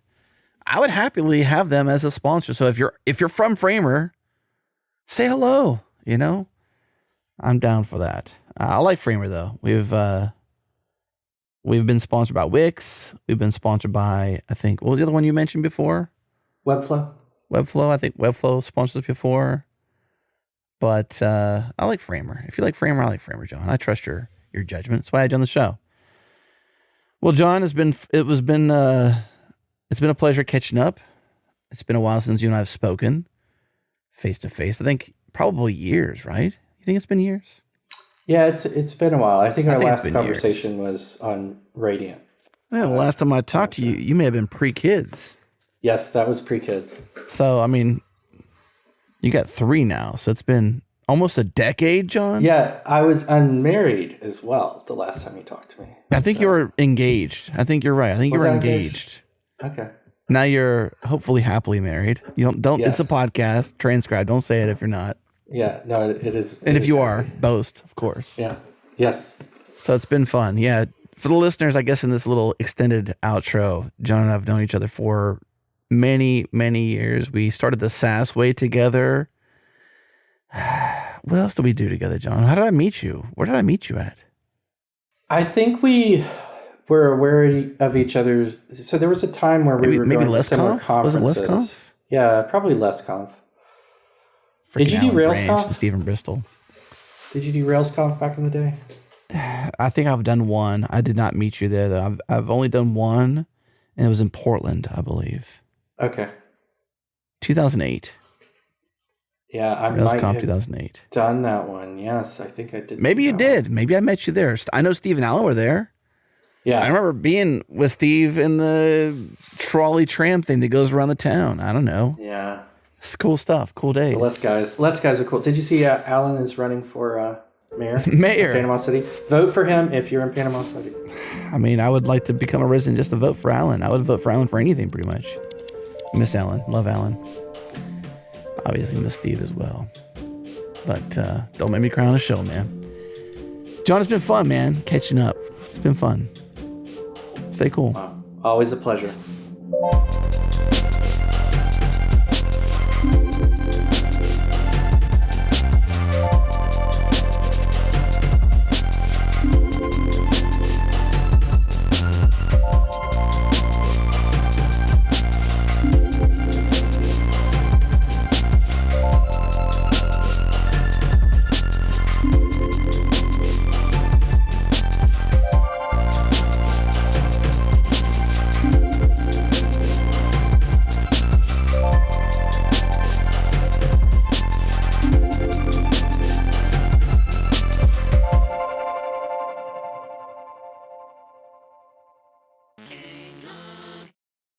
I would happily have them as a sponsor. So if you're from Framer, say hello, I'm down for that. I like Framer though. We've been sponsored by Wix. We've been sponsored by, I think, what was the other one you mentioned before? Webflow. I think Webflow sponsors us before. But I like Framer. If you like Framer, I like Framer, John. I trust your judgment. That's why I had you on the show. Well, John, it's been a pleasure catching up. It's been a while since you and I have spoken face to face. I think probably years, right? You think it's been years? Yeah, it's been a while. I think our last conversation was on Radiant. Yeah, the last time I talked to you, you may have been pre-kids. Yes, that was pre-kids. So, I mean, You got 3 now, so it's been almost a decade, John. Yeah, I was unmarried as well the last time you talked to me. I think you were engaged. I think you're right. I think you were engaged. Okay. Now you're hopefully happily married. You don't. Yes. It's a podcast. Transcribe. Don't say it if you're not. Yeah. No, it is. And if you are, boast, of course. Yeah. Yes. So it's been fun. Yeah. For the listeners, I guess in this little extended outro, John and I have known each other for many, many years. We started the SaaS way together. What else did we do together, John? How did I meet you? Where did I meet you at? I think we were aware of each other's. So there was a time where we were going to similar conferences. Was it LessConf? Yeah, probably LessConf. Did you do RailsConf? And Stephen Bristol. Did you do RailsConf back in the day? I think I've done one. I did not meet you there, though. I've only done one, and it was in Portland, I believe. Okay. 2008. Yeah, I RailsConf might have 2008. done that one. Yes, I think I did. Maybe you did. Maybe I met you there. I know Steve and Alan were there. Yeah. I remember being with Steve in the trolley tram thing that goes around the town. I don't know. Yeah. It's cool stuff. Cool days. The Les guys are cool. Did you see Alan is running for mayor? Mayor. Panama City. Vote for him if you're in Panama City. I mean, I would like to become a resident just to vote for Alan. I would vote for Alan for anything, pretty much. Miss Alan. Love Alan. Obviously miss Steve as well. But don't make me cry on a show, man. John, it's been fun, man. Catching up. It's been fun. Stay cool. Wow. Always a pleasure.